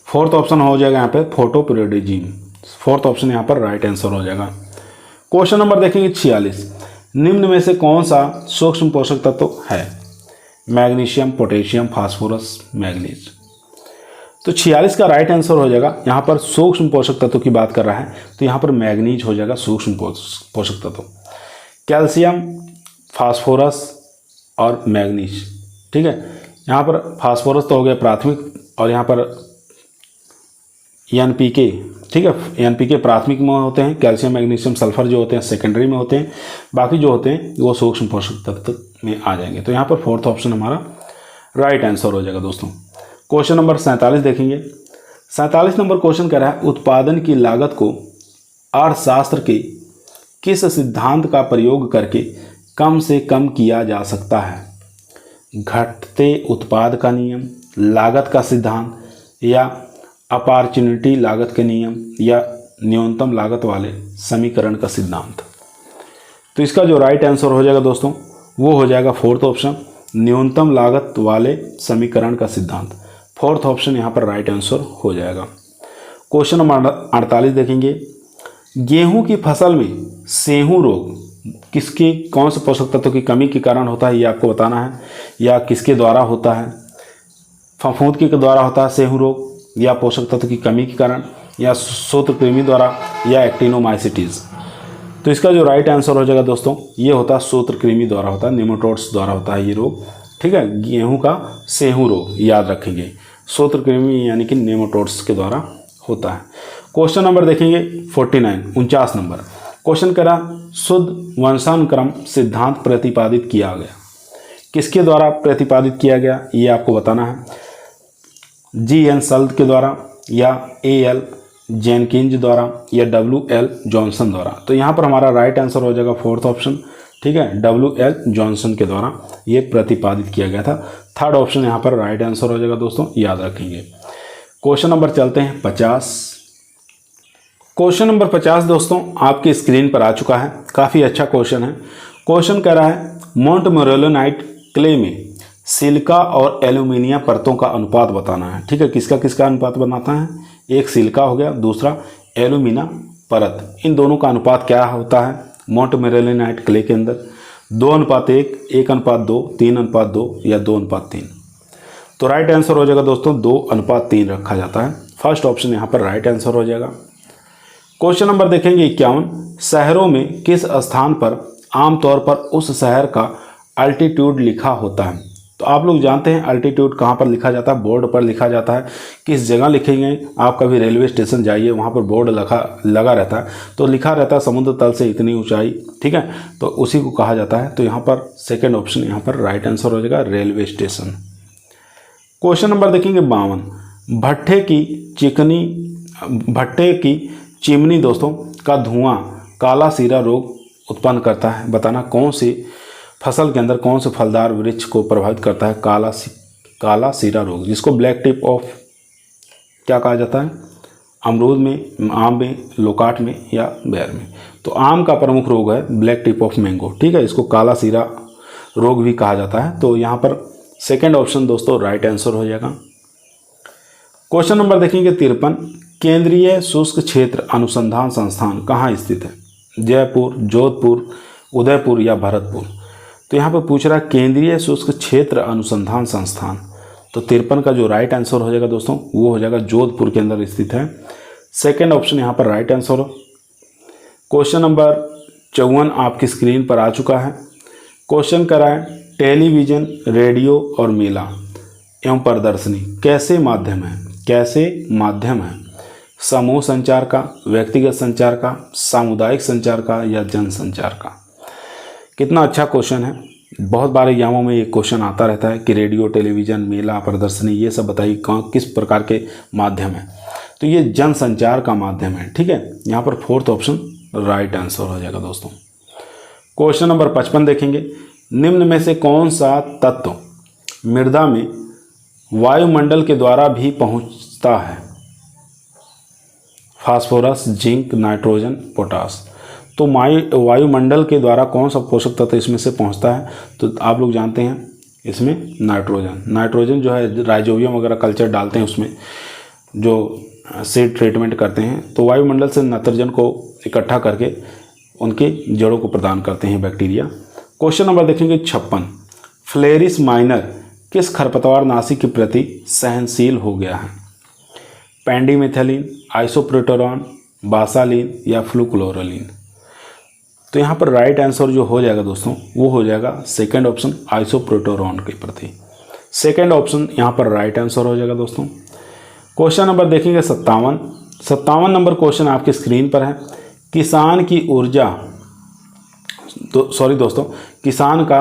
फोर्थ ऑप्शन हो जाएगा यहाँ पे फोटोपीरियोडिज्म। फोर्थ ऑप्शन यहाँ पर राइट आंसर हो जाएगा। क्वेश्चन नंबर देखेंगे 46, निम्न में से कौन सा सूक्ष्म पोषक तत्व है? Magnesium, potassium, phosphorus, manganese. तो 46 का राइट आंसर हो जाएगा। यहाँ पर सूक्ष्म पोषक तत्व की बात कर रहा है तो यहाँ पर मैग्नीज हो जाएगा सूक्ष्म पोषक तत्व। कैल्शियम, फास्फोरस और मैग्नीज। ठीक है, यहाँ पर फास्फोरस तो हो गया प्राथमिक और यहाँ पर NPK। ठीक है, NPK प्राथमिक में होते हैं, कैल्शियम, मैग्नीशियम, सल्फर जो होते हैं सेकेंडरी में होते हैं, बाकी जो होते हैं वो सूक्ष्म पोषक तत्व में आ जाएंगे। तो यहाँ पर फोर्थ ऑप्शन हमारा राइट आंसर हो जाएगा दोस्तों। क्वेश्चन नंबर 47 देखेंगे। 47 नंबर क्वेश्चन कह रहा है उत्पादन की लागत को अर्थशास्त्र के किस सिद्धांत का प्रयोग करके कम से कम किया जा सकता है? घटते उत्पाद का नियम, लागत का सिद्धांत, या अपॉर्चुनिटी लागत के नियम, या न्यूनतम लागत वाले समीकरण का सिद्धांत। तो इसका जो राइट आंसर हो जाएगा दोस्तों वो हो जाएगा फोर्थ ऑप्शन, न्यूनतम लागत वाले समीकरण का सिद्धांत। फोर्थ ऑप्शन यहाँ पर राइट आंसर हो जाएगा। क्वेश्चन नंबर 48 देखेंगे, गेहूं की फसल में सेहू रोग किसके कौन से पोषक तत्व की कमी के कारण होता है ये आपको बताना है, या किसके द्वारा होता है। फफूंद के द्वारा होता है सेहू रोग, या पोषक तत्व की कमी के कारण, या सूत्रकृमि द्वारा, या एक्टिनोमाइसिटीज। तो इसका जो राइट आंसर हो जाएगा दोस्तों ये होता है सूत्रकृमि द्वारा होता है, नेमाटोड्स द्वारा होता है ये रोग। ठीक है, गेहूं का सेहू रोग याद रखेंगे, सूत्रकृमि यानी कि नेमाटोड्स के द्वारा होता है। क्वेश्चन नंबर देखेंगे 49 नंबर। क्वेश्चन करा, शुद्ध वंशानुक्रम सिद्धांत प्रतिपादित किया गया, किसके द्वारा प्रतिपादित किया गया ये आपको बताना है। G.N. सल्ट के द्वारा, या A.L. जेनकिंज द्वारा, या W.L. जॉनसन द्वारा। तो यहाँ पर हमारा राइट आंसर हो जाएगा फोर्थ ऑप्शन। ठीक है, W.L. जॉनसन के द्वारा ये प्रतिपादित किया गया था। थर्ड ऑप्शन यहाँ पर राइट आंसर हो जाएगा दोस्तों, याद रखेंगे। क्वेश्चन नंबर चलते हैं 50। क्वेश्चन नंबर 50 दोस्तों आपकी स्क्रीन पर आ चुका है, काफ़ी अच्छा क्वेश्चन है। क्वेश्चन कह रहा है, माउंट मोरेलोनाइट क्ले में सिलिका और एल्यूमिनियम परतों का अनुपात बताना है। ठीक है, किसका किसका अनुपात बनाता है, एक सिलिका हो गया, दूसरा एल्यूमिना परत। इन दोनों का अनुपात क्या होता है माउंट मोरेलोनाइट क्ले के अंदर? 2:1, 1:2, 3:2 या 2:3। तो राइट आंसर हो जाएगा दोस्तों 2:3 रखा जाता है। फर्स्ट ऑप्शन यहाँ पर राइट आंसर हो जाएगा। क्वेश्चन नंबर देखेंगे 51। शहरों में किस स्थान पर आमतौर पर उस शहर का अल्टीट्यूड लिखा होता है? तो आप लोग जानते हैं अल्टीट्यूड कहाँ पर लिखा जाता है, बोर्ड पर लिखा जाता है। किस जगह लिखेंगे, आप कभी रेलवे स्टेशन जाइए वहाँ पर बोर्ड लगा रहता है, तो लिखा रहता है समुद्र तल से इतनी ऊंचाई। ठीक है, तो उसी को कहा जाता है। तो यहाँ पर सेकेंड ऑप्शन यहाँ पर राइट आंसर हो जाएगा, रेलवे स्टेशन। क्वेश्चन नंबर देखेंगे 52। भट्टे की चिमनी दोस्तों का धुआं काला सीरा रोग उत्पन्न करता है, बताना कौन सी फसल के अंदर कौन से फलदार वृक्ष को प्रभावित करता है काला सीरा रोग, जिसको ब्लैक टिप ऑफ क्या कहा जाता है, अमरूद में, आम में, लोकाट में या बेर में। तो आम का प्रमुख रोग है ब्लैक टिप ऑफ मैंगो। ठीक है, इसको काला सीरा रोग भी कहा जाता है। तो यहाँ पर सेकेंड ऑप्शन दोस्तों राइट आंसर हो जाएगा। क्वेश्चन नंबर देखेंगे 53। केंद्रीय शुष्क क्षेत्र अनुसंधान संस्थान कहाँ स्थित है? जयपुर, जोधपुर, उदयपुर या भरतपुर। तो यहाँ पर पूछ रहा है केंद्रीय शुष्क क्षेत्र अनुसंधान संस्थान। तो 53 का जो राइट आंसर हो जाएगा दोस्तों वो हो जाएगा जोधपुर के अंदर स्थित है। सेकेंड ऑप्शन यहाँ पर राइट आंसर हो। क्वेश्चन नंबर 54 आपकी स्क्रीन पर आ चुका है। क्वेश्चन कराए, टेलीविज़न, रेडियो और मेला एवं प्रदर्शनी कैसे माध्यम है? समूह संचार का, व्यक्तिगत संचार का, सामुदायिक संचार का या जन संचार का? कितना अच्छा क्वेश्चन है। बहुत बार एग्जामों में ये क्वेश्चन आता रहता है कि रेडियो, टेलीविज़न, मेला, प्रदर्शनी ये सब बताइए किस प्रकार के माध्यम है। तो ये जन संचार का माध्यम है। ठीक है, यहाँ पर फोर्थ ऑप्शन राइट आंसर हो जाएगा दोस्तों। क्वेश्चन नंबर 55 देखेंगे। निम्न में से कौन सा तत्व मृदा में वायुमंडल के द्वारा भी पहुँचता है? Phosphorus, zinc, nitrogen, potash. तो वायुमंडल के द्वारा कौन सा पोषक तत्व इसमें से पहुंचता है? तो आप लोग जानते हैं इसमें नाइट्रोजन जो है राइजोबियम वगैरह कल्चर डालते हैं उसमें जो सीड ट्रीटमेंट करते हैं, तो वायुमंडल से नाइट्रोजन को इकट्ठा करके उनके जड़ों को प्रदान करते हैं बैक्टीरिया। क्वेश्चन नंबर देखेंगे 56। फ्लेरिस माइनर किस खरपतवार नाशी के प्रति सहनशील हो गया है? पेंडिमेथिलीन, आइसोप्रोटेरॉन, बासालीन या फ्लूक्लोरोलिन। तो यहाँ पर राइट आंसर जो हो जाएगा दोस्तों वो हो जाएगा सेकंड ऑप्शन, आइसोप्रोटेरॉन के प्रति। सेकंड ऑप्शन यहाँ पर राइट आंसर हो जाएगा दोस्तों। क्वेश्चन नंबर देखेंगे 57 नंबर क्वेश्चन आपकी स्क्रीन पर है। किसान की ऊर्जा किसान का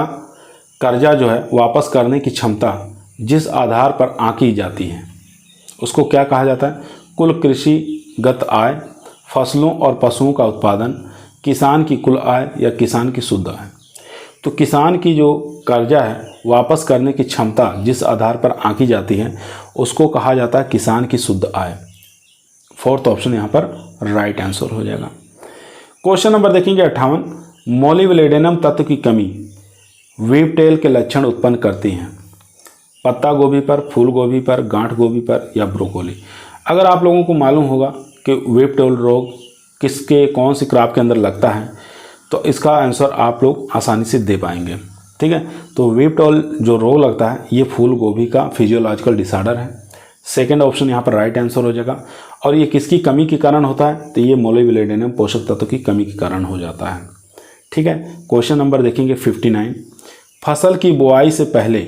कर्जा जो है वापस करने की क्षमता जिस आधार पर आंकी जाती है उसको क्या कहा जाता है? कुल कृषिगत आय, फसलों और पशुओं का उत्पादन, किसान की कुल आय या किसान की शुद्ध आय। तो किसान की जो कर्जा है वापस करने की क्षमता जिस आधार पर आंकी जाती है उसको कहा जाता है किसान की शुद्ध आय। फोर्थ ऑप्शन यहाँ पर राइट आंसर हो जाएगा। क्वेश्चन नंबर देखेंगे 58, मोलिब्डेनम तत्व की कमी वीपटेल के लक्षण उत्पन्न करती हैं। पत्ता गोभी पर, फूल गोभी पर, गांठ गोभी पर या ब्रोकोली। अगर आप लोगों को मालूम होगा कि वीपटेल रोग किसके कौन सी क्रॉप के अंदर लगता है तो इसका आंसर आप लोग आसानी से दे पाएंगे। ठीक है, तो वीपटेल जो रोग लगता है ये फूल गोभी का फिजियोलॉजिकल डिसऑर्डर है। सेकेंड ऑप्शन यहाँ पर राइट आंसर हो जाएगा। और ये किसकी कमी के कारण होता है तो ये मोलिब्डेनम पोषक तत्व की कमी के कारण हो जाता है। ठीक है, क्वेश्चन नंबर देखेंगे 59, फसल की बुआई से पहले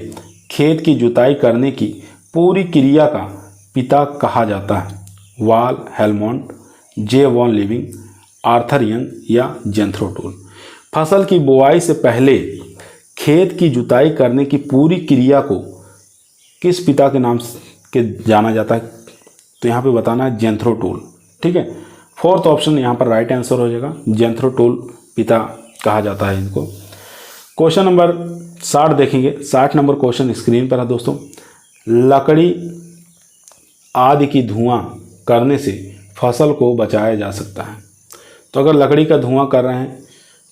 खेत की जुताई करने की पूरी क्रिया का पिता कहा जाता है। वाल, हेलमोंट, जे वॉन लिविंग, आर्थर यंग या जेंथ्रो टूल। फसल की बुआई से पहले खेत की जुताई करने की पूरी क्रिया को किस पिता के नाम के जाना जाता है तो यहाँ पे बताना है जेंथ्रो टूल। ठीक है, फोर्थ ऑप्शन यहाँ पर राइट आंसर हो जाएगा, जेंथ्रो टूल पिता कहा जाता है इनको। क्वेश्चन नंबर 60 देखेंगे। 60 नंबर क्वेश्चन स्क्रीन पर है दोस्तों। लकड़ी आदि की धुआं करने से फसल को बचाया जा सकता है। तो अगर लकड़ी का धुआं कर रहे हैं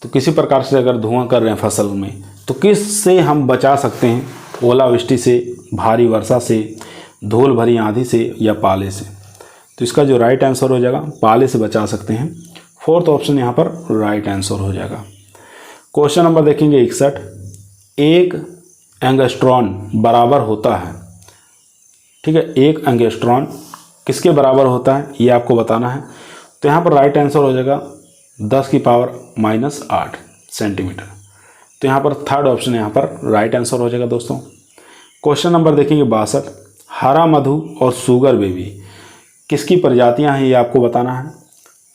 तो किसी प्रकार से अगर धुआं कर रहे हैं फसल में तो किस से हम बचा सकते हैं? ओलावृष्टि से, भारी वर्षा से, धूल भरी आंधी से या पाले से। तो इसका जो राइट आंसर हो जाएगा पाले से बचा सकते हैं। फोर्थ ऑप्शन यहाँ पर राइट आंसर हो जाएगा। क्वेश्चन नंबर देखेंगे 61, एक एंगस्ट्रॉन बराबर होता है। ठीक है, एक एंगस्ट्रॉन किसके बराबर होता है ये आपको बताना है। तो यहाँ पर राइट आंसर हो जाएगा 10⁻⁻8 सेंटीमीटर। तो यहाँ पर थर्ड ऑप्शन यहाँ पर राइट आंसर हो जाएगा दोस्तों। क्वेश्चन नंबर देखेंगे 62, हरा मधु और शुगर बेबी किसकी प्रजातियां हैं ये आपको बताना है।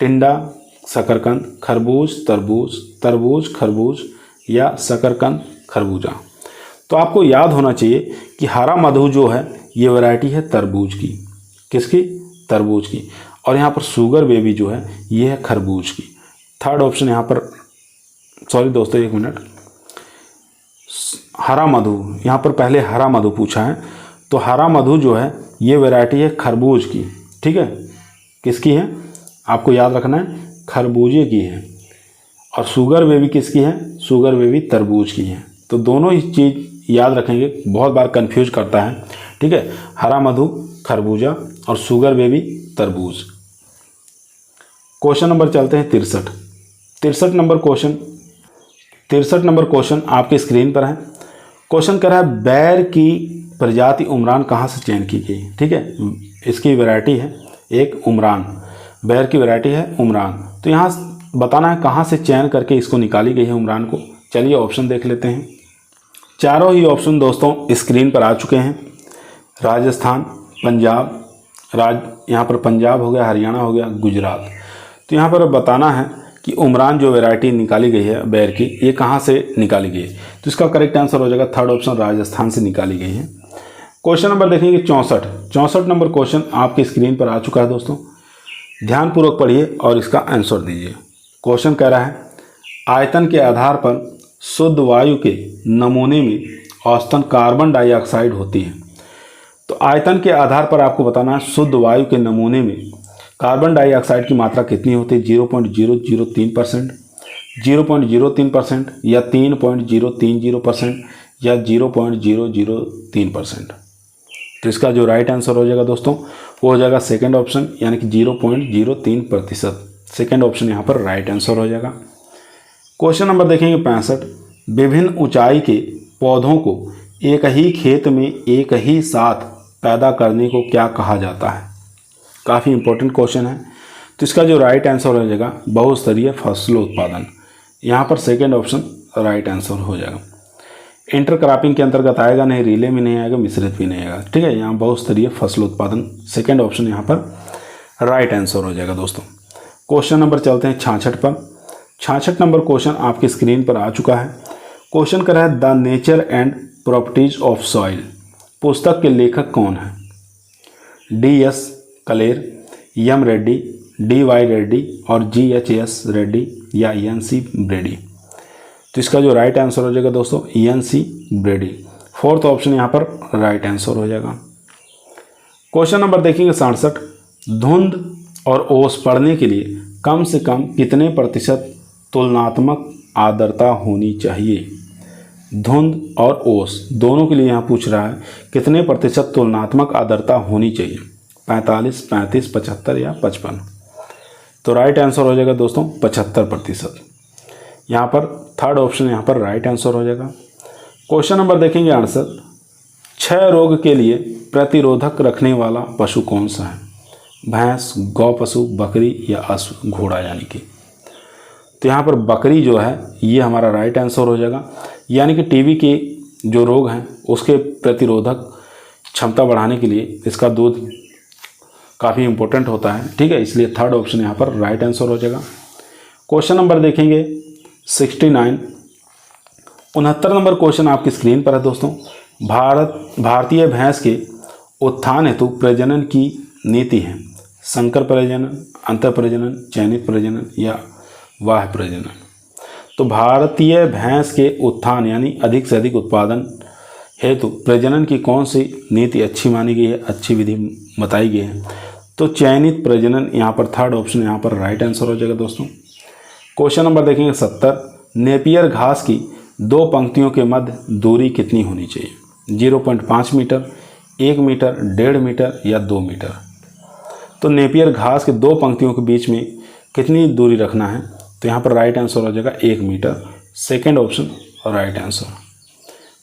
टिंडा, शकरकंद, खरबूज, तरबूज, तरबूज खरबूज या शकरकंद खरबूजा। तो आपको याद होना चाहिए कि हरा मधु जो है ये वैरायटी है तरबूज की। किसकी? तरबूज की। और यहाँ पर शुगर बेबी जो है ये है खरबूज की। थर्ड ऑप्शन यहाँ पर, सॉरी दोस्तों एक मिनट, हरा मधु, यहाँ पर पहले हरा मधु पूछा है तो हरा मधु जो है ये वैरायटी है खरबूज की। ठीक है, किसकी है आपको याद रखना है, खरबूजे की है। और शुगर बेबी किसकी है? शुगर बेबी तरबूज की है। तो दोनों ही चीज़ याद रखेंगे, बहुत बार कंफ्यूज करता है। ठीक है, हरा मधु खरबूजा और शुगर बेबी तरबूज। क्वेश्चन नंबर चलते हैं 63। 63 नंबर क्वेश्चन आपके स्क्रीन पर है। क्वेश्चन कर रहा है बैर की प्रजाति उमरान कहाँ से चयन की गई। ठीक है, इसकी वैरायटी है एक उमरान, बैर की वैरायटी है उमरान। तो यहाँ बताना है कहाँ से चयन करके इसको निकाली गई है उमरान को। चलिए ऑप्शन देख लेते हैं। चारों ही ऑप्शन दोस्तों स्क्रीन पर आ चुके हैं। राजस्थान, पंजाब, यहाँ पर पंजाब हो गया, हरियाणा हो गया, गुजरात। तो यहाँ पर बताना है कि उमरान जो वैरायटी निकाली गई है बैर की ये कहाँ से निकाली गई है। तो इसका करेक्ट आंसर हो जाएगा थर्ड ऑप्शन, राजस्थान से निकाली गई है। क्वेश्चन नंबर देखेंगे 64 नंबर क्वेश्चन आपके स्क्रीन पर आ चुका है दोस्तों। ध्यानपूर्वक पढ़िए और इसका आंसर दीजिए। क्वेश्चन कह रहा है आयतन के आधार पर शुद्ध वायु के नमूने में औसतन कार्बन डाइऑक्साइड होती है। तो आयतन के आधार पर आपको बताना है शुद्ध वायु के नमूने में कार्बन डाइऑक्साइड की मात्रा कितनी होती है। 0.003%, 0.03% या 3.030% या 0.003%। तो इसका जो राइट आंसर हो जाएगा दोस्तों वो हो जाएगा सेकेंड ऑप्शन, यानी कि 0.03%। सेकेंड ऑप्शन यहाँ पर राइट आंसर हो जाएगा। क्वेश्चन नंबर देखेंगे 65। विभिन्न ऊंचाई के पौधों को एक ही खेत में एक ही साथ पैदा करने को क्या कहा जाता है। काफ़ी इंपॉर्टेंट क्वेश्चन है। तो इसका जो राइट आंसर हो जाएगा बहुस्तरीय फसलोत्पादन। यहाँ पर सेकेंड ऑप्शन राइट आंसर हो जाएगा। इंटरक्रॉपिंग के अंतर्गत आएगा नहीं, रिले में नहीं आएगा, मिश्रित भी नहीं आएगा। ठीक है, यहाँ बहुस्तरीय फसलोत्पादन सेकेंड ऑप्शन यहाँ पर राइट आंसर हो जाएगा दोस्तों। क्वेश्चन नंबर चलते हैं 66 पर। 66 नंबर क्वेश्चन आपकी स्क्रीन पर आ चुका है। क्वेश्चन कर रहा है the nature and properties of soil पुस्तक के लेखक कौन है। DS Kaler, M Reddy, DY Reddy और GHS रेड्डी या NC ब्रेडी। तो इसका जो राइट आंसर हो जाएगा दोस्तों ENC ब्रेडी। फोर्थ ऑप्शन यहाँ पर राइट आंसर हो जाएगा। क्वेश्चन नंबर देखेंगे 67। धुंध और ओस पढ़ने के लिए कम से कम कितने प्रतिशत तुलनात्मक आर्द्रता होनी चाहिए? धुंध और ओस दोनों के लिए यहाँ पूछ रहा है कितने प्रतिशत तुलनात्मक आर्द्रता होनी चाहिए, 45, 35, 75 या 55। तो राइट आंसर हो जाएगा दोस्तों 75%। यहाँ पर थर्ड ऑप्शन यहाँ पर राइट आंसर हो जाएगा। क्वेश्चन नंबर देखेंगे 68। क्षय रोग के लिए प्रतिरोधक रखने वाला पशु कौन सा है? भैंस, गौ पशु, बकरी या अश्व, घोड़ा यानी कि। तो यहाँ पर बकरी जो है ये हमारा राइट आंसर हो जाएगा। यानी कि टीबी के जो रोग हैं उसके प्रतिरोधक क्षमता बढ़ाने के लिए इसका दूध काफ़ी इम्पोर्टेंट होता है, ठीक है, इसलिए थर्ड ऑप्शन यहाँ पर राइट आंसर हो जाएगा। क्वेश्चन नंबर देखेंगे 69। 69 नंबर क्वेश्चन आपकी स्क्रीन पर है दोस्तों। भारतीय भैंस के उत्थान हेतु प्रजनन की नीति है संकर प्रजनन, अंतर प्रजनन, चयनित प्रजनन या वाह प्रजनन। तो भारतीय भैंस के उत्थान यानी अधिक से अधिक उत्पादन हेतु प्रजनन की कौन सी नीति अच्छी मानी गई है, अच्छी विधि बताई गई है? तो चयनित प्रजनन यहाँ पर थर्ड ऑप्शन यहाँ पर राइट आंसर हो जाएगा दोस्तों। क्वेश्चन नंबर देखेंगे 70। नेपियर घास की दो पंक्तियों के मध्य दूरी कितनी होनी चाहिए? 0.5 मीटर, 1 मीटर, 1.5 मीटर या 2 मीटर। तो नेपियर घास के दो पंक्तियों के बीच में कितनी दूरी रखना है? तो यहाँ पर राइट आंसर हो जाएगा 1 metre. Second option right answer.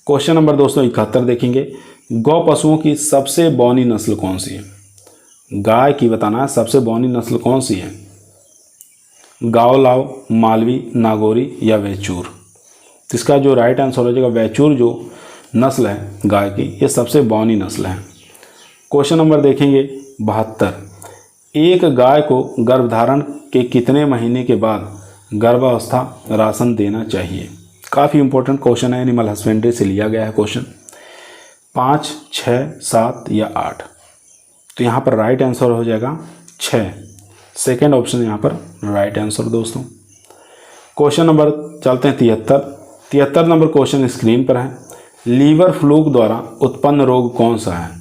Question number दोस्तों 71 देखेंगे। गौ पशुओं की सबसे बौनी नस्ल कौन सी है? गाय की बताना है सबसे बौनी नस्ल कौन सी है? गावलाव, मालवी, नागौरी या वैचूर। तो इसका जो राइट आंसर हो जाएगा वैचूर जो नस्ल है गाय की ये सबसे बौनी नस्ल है। क्वेश्चन नंबर देखेंगे 72। एक गाय को गर्भधारण के कितने महीने के बाद गर्भावस्था राशन देना चाहिए? काफ़ी इंपॉर्टेंट क्वेश्चन है, एनिमल हस्बेंड्री से लिया गया है क्वेश्चन। 5, 6, 7 या 8। तो यहाँ पर राइट आंसर हो जाएगा 6। सेकेंड ऑप्शन यहाँ पर राइट आंसर दोस्तों। क्वेश्चन नंबर चलते हैं 73। 73 नंबर क्वेश्चन स्क्रीन पर है। लीवर फ्लूक द्वारा उत्पन्न रोग कौन सा है?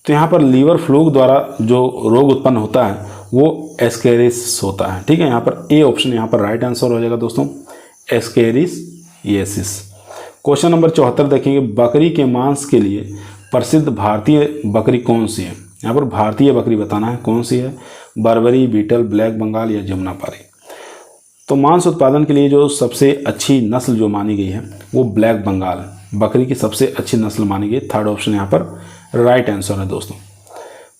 तो यहाँ पर लीवर फ्लूक द्वारा जो रोग उत्पन्न होता है वो एस्केरिस होता है, ठीक है। यहाँ पर ए ऑप्शन यहाँ पर राइट आंसर हो जाएगा दोस्तों, एस्केरिसिएसिस। क्वेश्चन नंबर 74 देखेंगे। बकरी के मांस के लिए प्रसिद्ध भारतीय बकरी कौन सी है? यहाँ पर भारतीय बकरी बताना है कौन सी है? बर्बरी, बीटल, ब्लैक बंगाल या जमुनापारी। तो मांस उत्पादन के लिए जो सबसे अच्छी नस्ल जो मानी गई है वो ब्लैक बंगाल बकरी की सबसे अच्छी नस्ल मानी गई। थर्ड ऑप्शन यहाँ पर राइट आंसर है दोस्तों।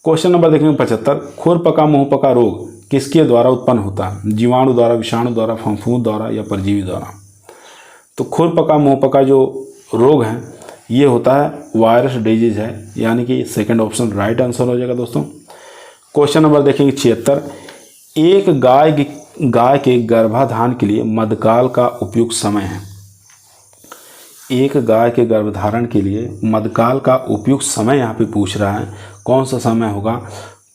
क्वेश्चन नंबर देखेंगे 75। खुरपका मुंहपका रोग किसके द्वारा उत्पन्न होता है? जीवाणु द्वारा, विषाणु द्वारा, फफूंद द्वारा या परजीवी द्वारा। तो खुरपका मुंहपका जो रोग है ये होता है वायरस डिजीज है, यानी कि सेकंड ऑप्शन राइट आंसर हो जाएगा दोस्तों। क्वेश्चन नंबर देखेंगे 76। एक गाय के गर्भाधान के लिए मध्यकाल का उपयुक्त समय है। एक गाय के गर्भधारण के लिए मध्यकाल का उपयुक्त समय यहाँ पे पूछ रहा है, कौन सा समय होगा?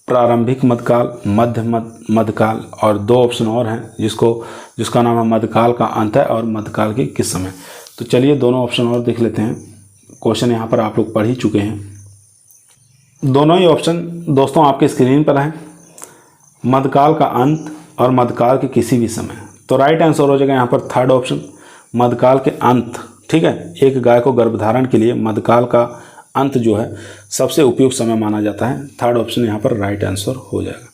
प्रारंभिक मध्यकाल, मध्य मध्यकाल और दो ऑप्शन और हैं जिसका नाम है मध्यकाल का अंत है और मध्यकाल के किस समय। तो चलिए दोनों ऑप्शन और देख लेते हैं। क्वेश्चन यहाँ पर आप लोग पढ़ ही चुके हैं। दोनों ही ऑप्शन दोस्तों आपके स्क्रीन पर हैं, मध्यकाल का अंत और मध्यकाल के किसी भी समय। तो राइट आंसर हो जाएगा यहाँ पर थर्ड ऑप्शन मध्यकाल के अंत, ठीक है। एक गाय को गर्भधारण के लिए मध्यकाल का अंत जो है सबसे उपयुक्त समय माना जाता है। थर्ड ऑप्शन यहाँ पर राइट आंसर हो जाएगा।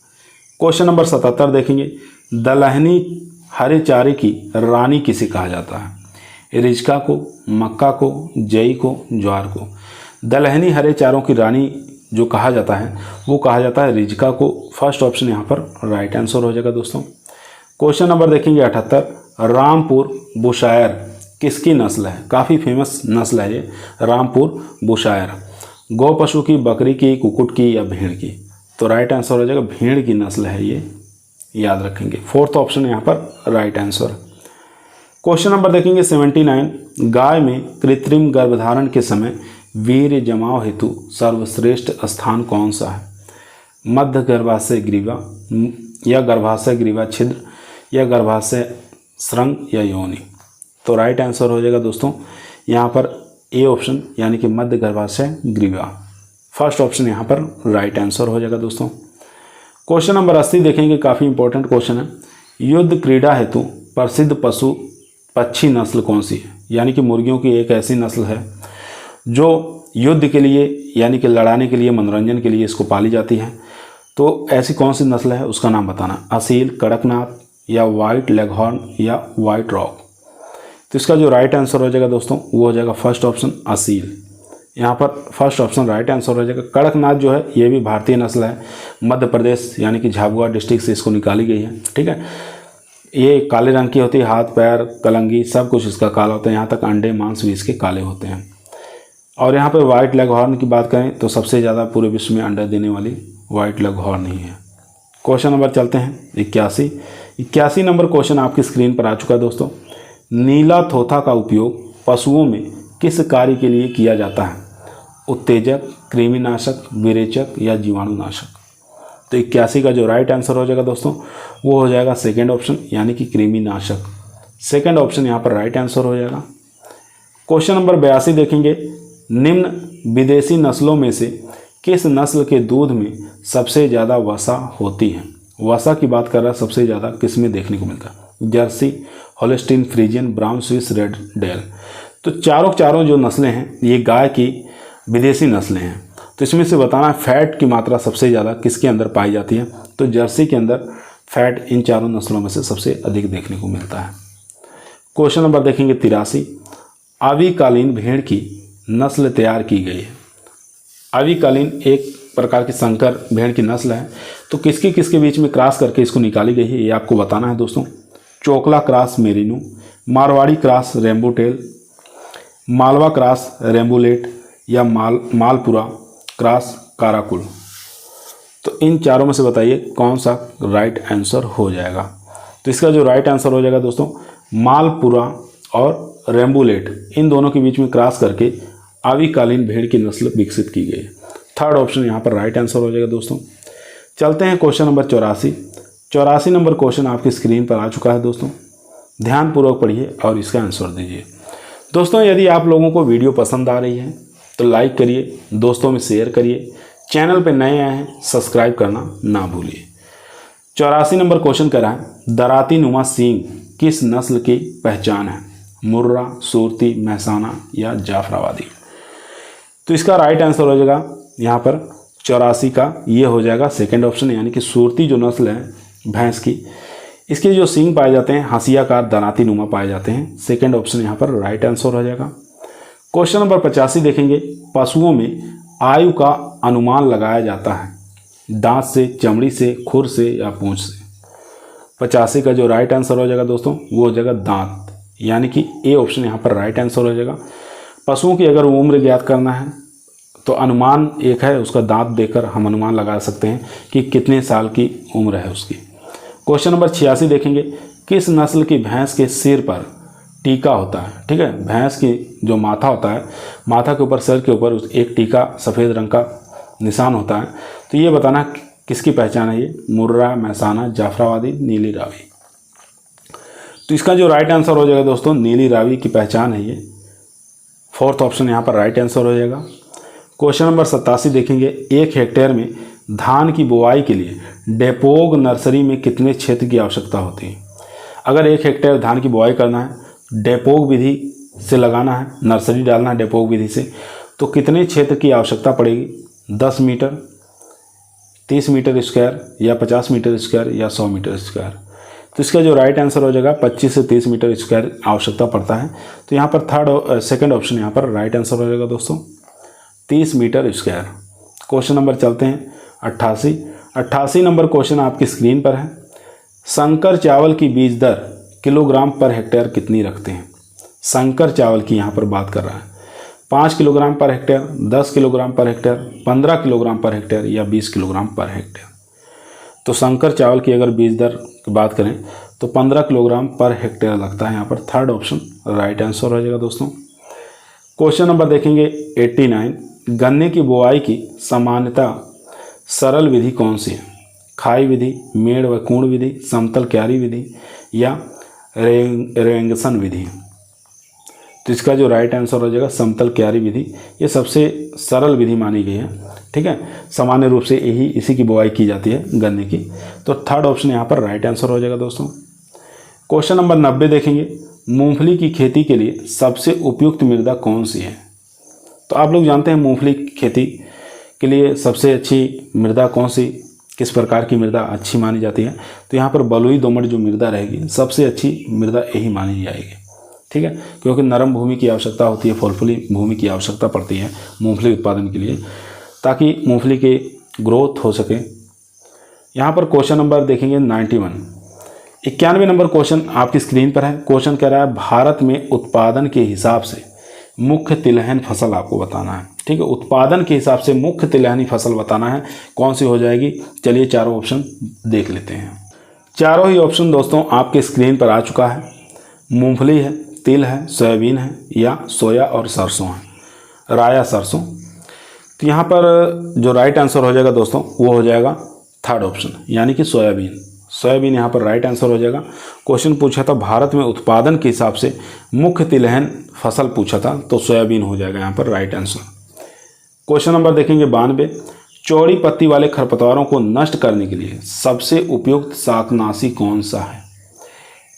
क्वेश्चन नंबर 77 देखेंगे। दलहनी हरे चारे की रानी किसे कहा जाता है? रिजका को, मक्का को, जई को, ज्वार को। दलहनी हरे चारों की रानी जो कहा जाता है वो कहा जाता है रिजका को। फर्स्ट ऑप्शन यहाँ पर राइट आंसर हो जाएगा दोस्तों। क्वेश्चन नंबर देखेंगे 78। रामपुर बुशायर किसकी नस्ल है? काफ़ी फेमस नस्ल है ये रामपुर बुशायर। गौ पशु की, बकरी की, कुक्कुट की या भेड़ की। तो राइट आंसर हो जाएगा भेड़ की नस्ल है ये, याद रखेंगे। फोर्थ ऑप्शन यहाँ पर राइट आंसर। क्वेश्चन नंबर देखेंगे 79। गाय में कृत्रिम गर्भधारण के समय वीर्य जमाव हेतु सर्वश्रेष्ठ स्थान कौन सा है? मध्य गर्भाशय ग्रीवा या गर्भाशय ग्रीवा छिद्र या गर्भाशय श्रृंग या योनि। तो तो राइट आंसर हो जाएगा दोस्तों यहाँ पर ए ऑप्शन, यानी कि मध्य गर्भाशय ग्रीवा। फर्स्ट ऑप्शन यहाँ पर राइट आंसर हो जाएगा दोस्तों। क्वेश्चन नंबर 80 देखेंगे, काफ़ी इंपॉर्टेंट क्वेश्चन है। युद्ध क्रीड़ा हेतु प्रसिद्ध पशु पक्षी नस्ल कौन सी है? यानी कि मुर्गियों की एक ऐसी नस्ल है जो युद्ध के लिए, यानी कि लड़ाने के लिए, मनोरंजन के लिए इसको पाली जाती है। तो ऐसी कौन सी नस्ल है उसका नाम बताना। असील, कड़कनाथ या वाइट लेगहॉर्न या वाइट रॉक। तो इसका जो राइट आंसर हो जाएगा दोस्तों वो हो जाएगा फर्स्ट ऑप्शन असील। यहाँ पर फर्स्ट ऑप्शन राइट आंसर हो जाएगा। कड़कनाथ जो है ये भी भारतीय नस्ल है, मध्य प्रदेश यानी कि झाबुआ डिस्ट्रिक्ट से इसको निकाली गई है। ठीक है, ये काले रंग की होती है, हाथ पैर कलंगी सब कुछ इसका काला होता है, यहाँ तक अंडे मांस भी इसके काले होते हैं। और यहाँ पर वाइट लेगहॉर्न की बात करें तो सबसे ज़्यादा पूरे विश्व में अंडा देने वाली वाइट लेगहॉर्न ही है। क्वेश्चन नंबर चलते हैं 81 नंबर क्वेश्चन आपकी स्क्रीन पर आ चुका है दोस्तों। नीला थोथा का उपयोग पशुओं में किस कार्य के लिए किया जाता है? उत्तेजक, कृमिनाशक, विरेचक या जीवाणुनाशक। तो 81 का जो राइट आंसर हो जाएगा दोस्तों वो हो जाएगा सेकेंड ऑप्शन, यानी कि कृमिनाशक। सेकेंड ऑप्शन यहाँ पर राइट आंसर हो जाएगा। क्वेश्चन नंबर 82 देखेंगे, निम्न विदेशी नस्लों में से किस नस्ल के दूध में सबसे ज़्यादा वसा होती है? वसा की बात कर रहा है, सबसे ज़्यादा किस में देखने को मिलता है? Jersey, Holstein Friesian, Brown Swiss, Red Dane. तो चारों जो नस्लें हैं ये गाय की विदेशी नस्लें हैं। तो इसमें से बताना है फैट की मात्रा सबसे ज़्यादा किसके अंदर पाई जाती है? तो जर्सी के अंदर फैट इन चारों नस्लों में से सबसे अधिक देखने को मिलता है। क्वेश्चन नंबर देखेंगे 83, आविकालीन भेड़ की नस्ल तैयार की गई है। आविकालीन एक प्रकार की संकर भेड़ की नस्ल है। तो किसके बीच में क्रॉस करके इसको निकाली गई है ये आपको बताना है दोस्तों। Chokla cross merino, Marwari cross rambouillet, Malwa cross rambouillet या मालपुरा क्रॉस काराकुल। तो इन चारों में से बताइए कौन सा राइट आंसर हो जाएगा। तो इसका जो राइट आंसर हो जाएगा दोस्तों मालपुरा और रेम्बुलेट, इन दोनों के बीच में क्रॉस करके आविकालीन भेड़ की नस्ल विकसित की गई है। थर्ड ऑप्शन यहाँ पर राइट आंसर हो जाएगा दोस्तों। चलते हैं क्वेश्चन नंबर 84 नंबर क्वेश्चन आपकी स्क्रीन पर आ चुका है दोस्तों। ध्यानपूर्वक पढ़िए और इसका आंसर दीजिए। दोस्तों यदि आप लोगों को वीडियो पसंद आ रही है तो लाइक करिए, दोस्तों में शेयर करिए, चैनल पर नए आए हैं सब्सक्राइब करना ना भूलिए। 84 नंबर क्वेश्चन कह रहा है, दराती नुमा सींग किस नस्ल की पहचान है? मुर्रा, सूरती, महसाना या जाफराबादी। तो इसका राइट आंसर हो जाएगा यहाँ पर 84 का ये हो जाएगा सेकंड ऑप्शन, यानी कि सूरती जो नस्ल है भैंस की, इसके जो सींग पाए जाते हैं हंसियाकार दराती नुमा पाए जाते हैं। सेकंड ऑप्शन यहाँ पर राइट आंसर हो जाएगा। क्वेश्चन नंबर 85 देखेंगे, पशुओं में आयु का अनुमान लगाया जाता है दांत से, चमड़ी से, खुर से या पूंछ से। 85 का जो राइट आंसर हो जाएगा दोस्तों वो हो जाएगा दांत, यानी कि ए ऑप्शन यहाँ पर राइट आंसर हो जाएगा। पशुओं की अगर उम्र ज्ञात करना है तो अनुमान एक है, उसका दांत देखकर हम अनुमान लगा सकते हैं कि कितने साल की उम्र है उसकी। क्वेश्चन नंबर 86 देखेंगे, किस नस्ल की भैंस के सिर पर टीका होता है? ठीक है, भैंस की जो माथा होता है, माथा के ऊपर, सिर के ऊपर एक टीका सफ़ेद रंग का निशान होता है। तो ये बताना किसकी पहचान है ये? मुर्रा, महसाना, जाफराबादी, नीली रावी। तो इसका जो राइट आंसर हो जाएगा दोस्तों नीली रावी की पहचान है ये। फोर्थ ऑप्शन यहाँ पर राइट आंसर हो जाएगा। क्वेश्चन नंबर 87 देखेंगे, 1 हेक्टेयर में धान की बुआई के लिए डेपोग नर्सरी में कितने क्षेत्र की आवश्यकता होती है? अगर 1 हेक्टेयर धान की बुआई करना है, डेपोग विधि से लगाना है, नर्सरी डालना है डेपोग विधि से, तो कितने क्षेत्र की आवश्यकता पड़ेगी? 10 मीटर, 30 मीटर स्क्वायर या 50 मीटर स्क्वायर या 100 मीटर स्क्वायर। तो इसका जो राइट आंसर हो जाएगा 25 से 30 मीटर स्क्वायर आवश्यकता पड़ता है। तो यहाँ पर सेकंड ऑप्शन यहाँ पर राइट आंसर हो जाएगा दोस्तों 30 मीटर स्क्वायर। क्वेश्चन नंबर चलते हैं 88 नंबर क्वेश्चन आपकी स्क्रीन पर है। संकर चावल की बीज दर किलोग्राम पर हेक्टेयर कितनी रखते हैं? संकर चावल की यहाँ पर बात कर रहा है। 5 kilogram per hectare, 10 kilogram per hectare, 15 kilogram per hectare या 20 किलोग्राम पर हेक्टेयर। तो संकर चावल की अगर बीज दर की बात करें तो 15 किलोग्राम पर हेक्टेयर लगता है। यहाँ पर थर्ड ऑप्शन राइट आंसर हो जाएगा दोस्तों। क्वेश्चन नंबर देखेंगे 89, गन्ने की बुआई की सामान्यता सरल विधि कौन सी है? खाई विधि, मेड़ व कूण विधि, समतल क्यारी विधि या रेंगसन विधि। तो इसका जो राइट आंसर हो जाएगा समतल क्यारी विधि। ये सबसे सरल विधि मानी गई है, ठीक है। सामान्य रूप से इसी की बुआई की जाती है गन्ने की। तो थर्ड ऑप्शन यहाँ पर राइट आंसर हो जाएगा दोस्तों। क्वेश्चन नंबर 90 देखेंगे, मूंगफली की खेती के लिए सबसे उपयुक्त मृदा कौन सी है। तो आप लोग जानते हैं मूंगफली की खेती के लिए सबसे अच्छी मृदा कौन सी, किस प्रकार की मृदा अच्छी मानी जाती है। तो यहाँ पर बलुई दोमट जो मृदा रहेगी सबसे अच्छी मृदा यही मानी जाएगी, ठीक है, क्योंकि नरम भूमि की आवश्यकता होती है, फलफुली भूमि की आवश्यकता पड़ती है मूंगफली उत्पादन के लिए, ताकि मूंगफली की ग्रोथ हो सके। यहाँ पर क्वेश्चन नंबर देखेंगे 91 नंबर क्वेश्चन आपकी स्क्रीन पर है। क्वेश्चन कह रहा है भारत में उत्पादन के हिसाब से मुख्य तिलहन फसल आपको बताना है, ठीक है। उत्पादन के हिसाब से मुख्य तिलहनी फसल बताना है, कौन सी हो जाएगी। चलिए चारों ऑप्शन देख लेते हैं। चारों ही ऑप्शन दोस्तों आपके स्क्रीन पर आ चुका है। मूंगफली है, तिल है, सोयाबीन है या सोया और सरसों है, राया सरसों। तो यहाँ पर जो राइट आंसर हो जाएगा दोस्तों वो हो जाएगा थर्ड ऑप्शन, यानी कि सोयाबीन। सोयाबीन यहाँ पर राइट आंसर हो जाएगा। क्वेश्चन पूछा था भारत में उत्पादन के हिसाब से मुख्य तिलहन फसल पूछा था, तो सोयाबीन हो जाएगा यहाँ पर राइट आंसर। क्वेश्चन नंबर देखेंगे 92, चौड़ी पत्ती वाले खरपतवारों को नष्ट करने के लिए सबसे उपयुक्त शाकनाशी कौन सा है।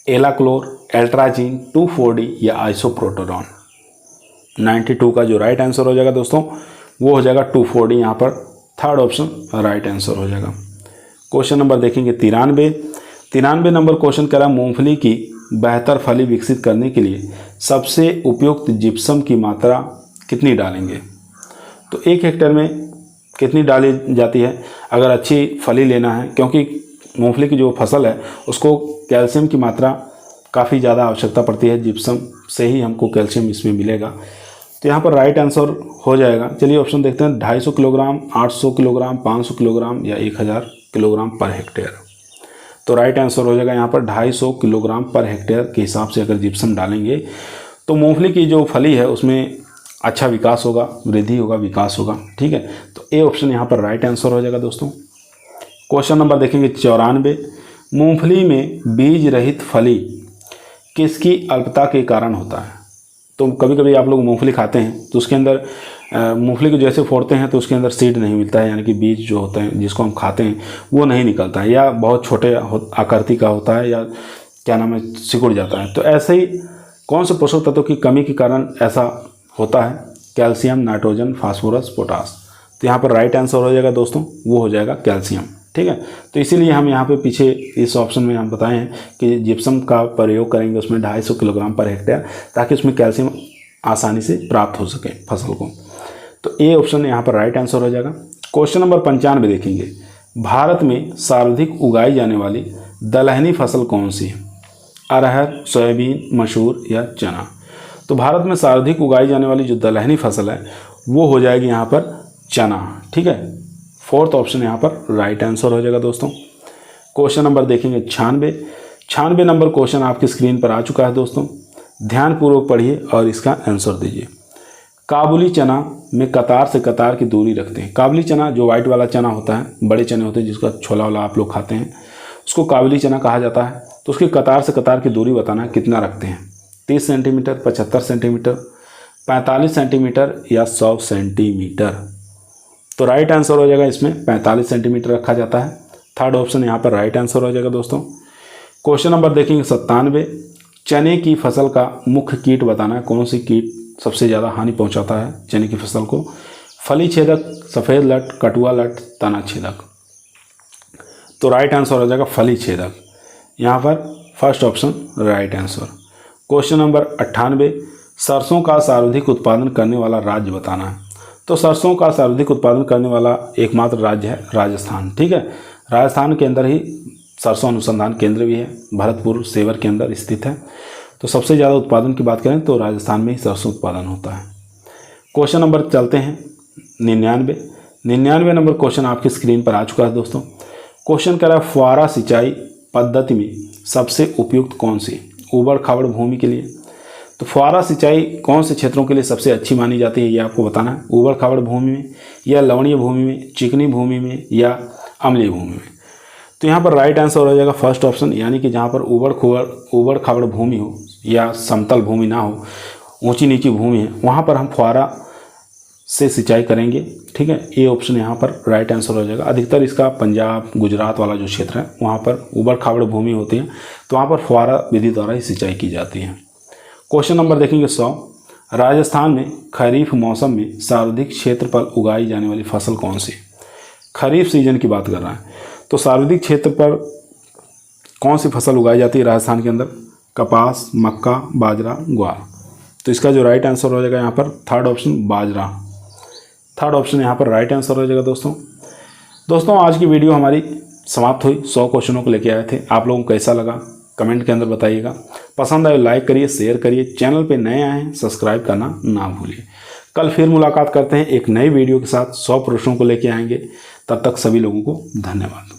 एलाक्लोर, एल्ट्राजीन, 2,4-D या आइसोप्रोटोरॉन। 92 का जो राइट आंसर हो जाएगा दोस्तों वो हो जाएगा 2,4-D, यहाँ पर थर्ड ऑप्शन राइट आंसर हो जाएगा। क्वेश्चन नंबर देखेंगे 93 नंबर क्वेश्चन कह रहा है मूंगफली की बेहतर फली विकसित करने के लिए सबसे उपयुक्त जिप्सम की मात्रा कितनी डालेंगे। तो 1 हेक्टेयर में कितनी डाली जाती है अगर अच्छी फली लेना है, क्योंकि मूंगफली की जो फसल है उसको कैल्शियम की मात्रा काफ़ी ज़्यादा आवश्यकता पड़ती है, जिप्सम से ही हमको कैल्शियम इसमें मिलेगा। तो यहाँ पर राइट आंसर हो जाएगा। चलिए ऑप्शन देखते हैं, 250 किलोग्राम, 800 किलोग्राम, 500 किलोग्राम या 1000 किलोग्राम पर हेक्टेयर। तो राइट आंसर हो जाएगा यहाँ पर 250 किलोग्राम पर हेक्टेयर के हिसाब से अगर जिप्सम डालेंगे तो मूंगफली की जो फली है उसमें अच्छा विकास होगा, वृद्धि होगा, विकास होगा, ठीक है। तो ए ऑप्शन यहाँ पर राइट आंसर हो जाएगा दोस्तों। क्वेश्चन नंबर देखेंगे 94, मूंगफली में बीज रहित फली किसकी अल्पता के कारण होता है। तो कभी कभी आप लोग मूंगफली खाते हैं तो उसके अंदर मूंगफली को जैसे फोड़ते हैं तो उसके अंदर सीड नहीं मिलता है, यानी कि बीज जो होते हैं जिसको हम खाते हैं वो नहीं निकलता है, या बहुत छोटे आकृति का होता है, या क्या नाम है सिकुड़ जाता है। तो ऐसे ही कौन से पोषक तत्वों की कमी के कारण ऐसा होता है, कैल्शियम, नाइट्रोजन, फास्फोरस, पोटास। तो यहाँ पर राइट आंसर हो जाएगा दोस्तों वो हो जाएगा कैल्शियम, ठीक है। तो इसीलिए हम यहाँ पे पीछे इस ऑप्शन में हम बताए हैं कि जिप्सम का प्रयोग करेंगे उसमें 250 किलोग्राम पर हेक्टेयर, ताकि उसमें कैल्शियम आसानी से प्राप्त हो सके फसल को। तो ए ऑप्शन यहाँ पर राइट आंसर हो जाएगा। क्वेश्चन नंबर 95 देखेंगे, भारत में सर्वाधिक उगाई जाने वाली दलहनी फसल कौन सी है। अरहर, सोयाबीन, मसूर या चना। तो भारत में सर्वाधिक उगाई जाने वाली जो दलहनी फसल है वो हो जाएगी यहाँ पर चना, ठीक है। फोर्थ ऑप्शन यहाँ पर राइट आंसर हो जाएगा दोस्तों। क्वेश्चन नंबर देखेंगे 96 नंबर क्वेश्चन आपकी स्क्रीन पर आ चुका है दोस्तों, ध्यानपूर्वक पढ़िए और इसका आंसर दीजिए। काबुली चना में कतार से कतार की दूरी रखते हैं। काबुली चना जो वाइट वाला चना होता है, बड़े चने होते हैं जिसका छोला वाला आप लोग खाते हैं, उसको काबुली चना कहा जाता है। तो उसकी कतार से कतार की दूरी बताना कितना रखते हैं। 30 सेंटीमीटर, 75 सेंटीमीटर, 45 सेंटीमीटर या 100 सेंटीमीटर। तो राइट आंसर हो जाएगा इसमें 45 सेंटीमीटर रखा जाता है। थर्ड ऑप्शन यहाँ पर राइट आंसर हो जाएगा दोस्तों। क्वेश्चन नंबर देखेंगे 97, चने की फसल का मुख्य कीट बताना है, कौन सी कीट सबसे ज़्यादा हानि पहुँचाता है चने की फसल को। फली छेदक, सफ़ेद लट, कटुआ लट, तना छेदक। तो राइट आंसर हो जाएगा फली छेदक, यहाँ पर first option right answer. Question number 98, सरसों का सर्वाधिक उत्पादन करने वाला राज्य बताना है। तो सरसों का सर्वाधिक उत्पादन करने वाला एकमात्र राज्य है राजस्थान, ठीक है। राजस्थान के अंदर ही सरसों अनुसंधान केंद्र भी है, भरतपुर सेवर के अंदर स्थित है। तो सबसे ज़्यादा उत्पादन की बात करें तो राजस्थान में ही सरसों उत्पादन होता है। क्वेश्चन नंबर चलते हैं 99 नंबर क्वेश्चन आपकी स्क्रीन पर आ चुका है दोस्तों। क्वेश्चन कह रहा है फुहारा सिंचाई पद्धति में सबसे उपयुक्त कौन सी, ऊबड़ खाबड़ भूमि के लिए। तो फुहारा सिंचाई कौन से क्षेत्रों के लिए सबसे अच्छी मानी जाती है ये आपको बताना है। ऊबड़ खाबड़ भूमि में या लवणीय भूमि में, चिकनी भूमि में या अम्लीय भूमि में। तो यहाँ पर राइट आंसर हो जाएगा फर्स्ट ऑप्शन, यानी कि जहाँ पर ऊबड़ खाबड़ भूमि हो या समतल भूमि ना हो ऊंची नीची भूमि है वहाँ पर हम फुहारा से सिंचाई करेंगे। ठीक है, ये ऑप्शन यहाँ पर राइट आंसर हो जाएगा। अधिकतर इसका पंजाब गुजरात वाला जो क्षेत्र है वहाँ पर उबड़ खाबड़ भूमि होती है, तो वहाँ पर फुहारा विधि द्वारा ही सिंचाई की जाती है। क्वेश्चन नंबर देखेंगे 100। राजस्थान में खरीफ मौसम में सर्वाधिक क्षेत्र पर उगाई जाने वाली फसल कौन सी? खरीफ सीजन की बात कर रहा है, तो सर्वाधिक क्षेत्र पर कौन सी फसल उगाई जाती है राजस्थान के अंदर? कपास, मक्का, बाजरा, ग्वार। तो इसका जो राइट आंसर हो जाएगा यहाँ पर थर्ड ऑप्शन बाजरा। थर्ड ऑप्शन यहाँ पर राइट आंसर हो जाएगा। दोस्तों आज की वीडियो हमारी समाप्त हुई। 100 क्वेश्चनों को लेके आए थे। आप लोगों को कैसा लगा कमेंट के अंदर बताइएगा। पसंद आए लाइक करिए, शेयर करिए। चैनल पे नए आए हैं सब्सक्राइब करना ना भूलिए। कल फिर मुलाकात करते हैं एक नई वीडियो के साथ। 100 प्रश्नों को लेके आएंगे। तब तक सभी लोगों को धन्यवाद।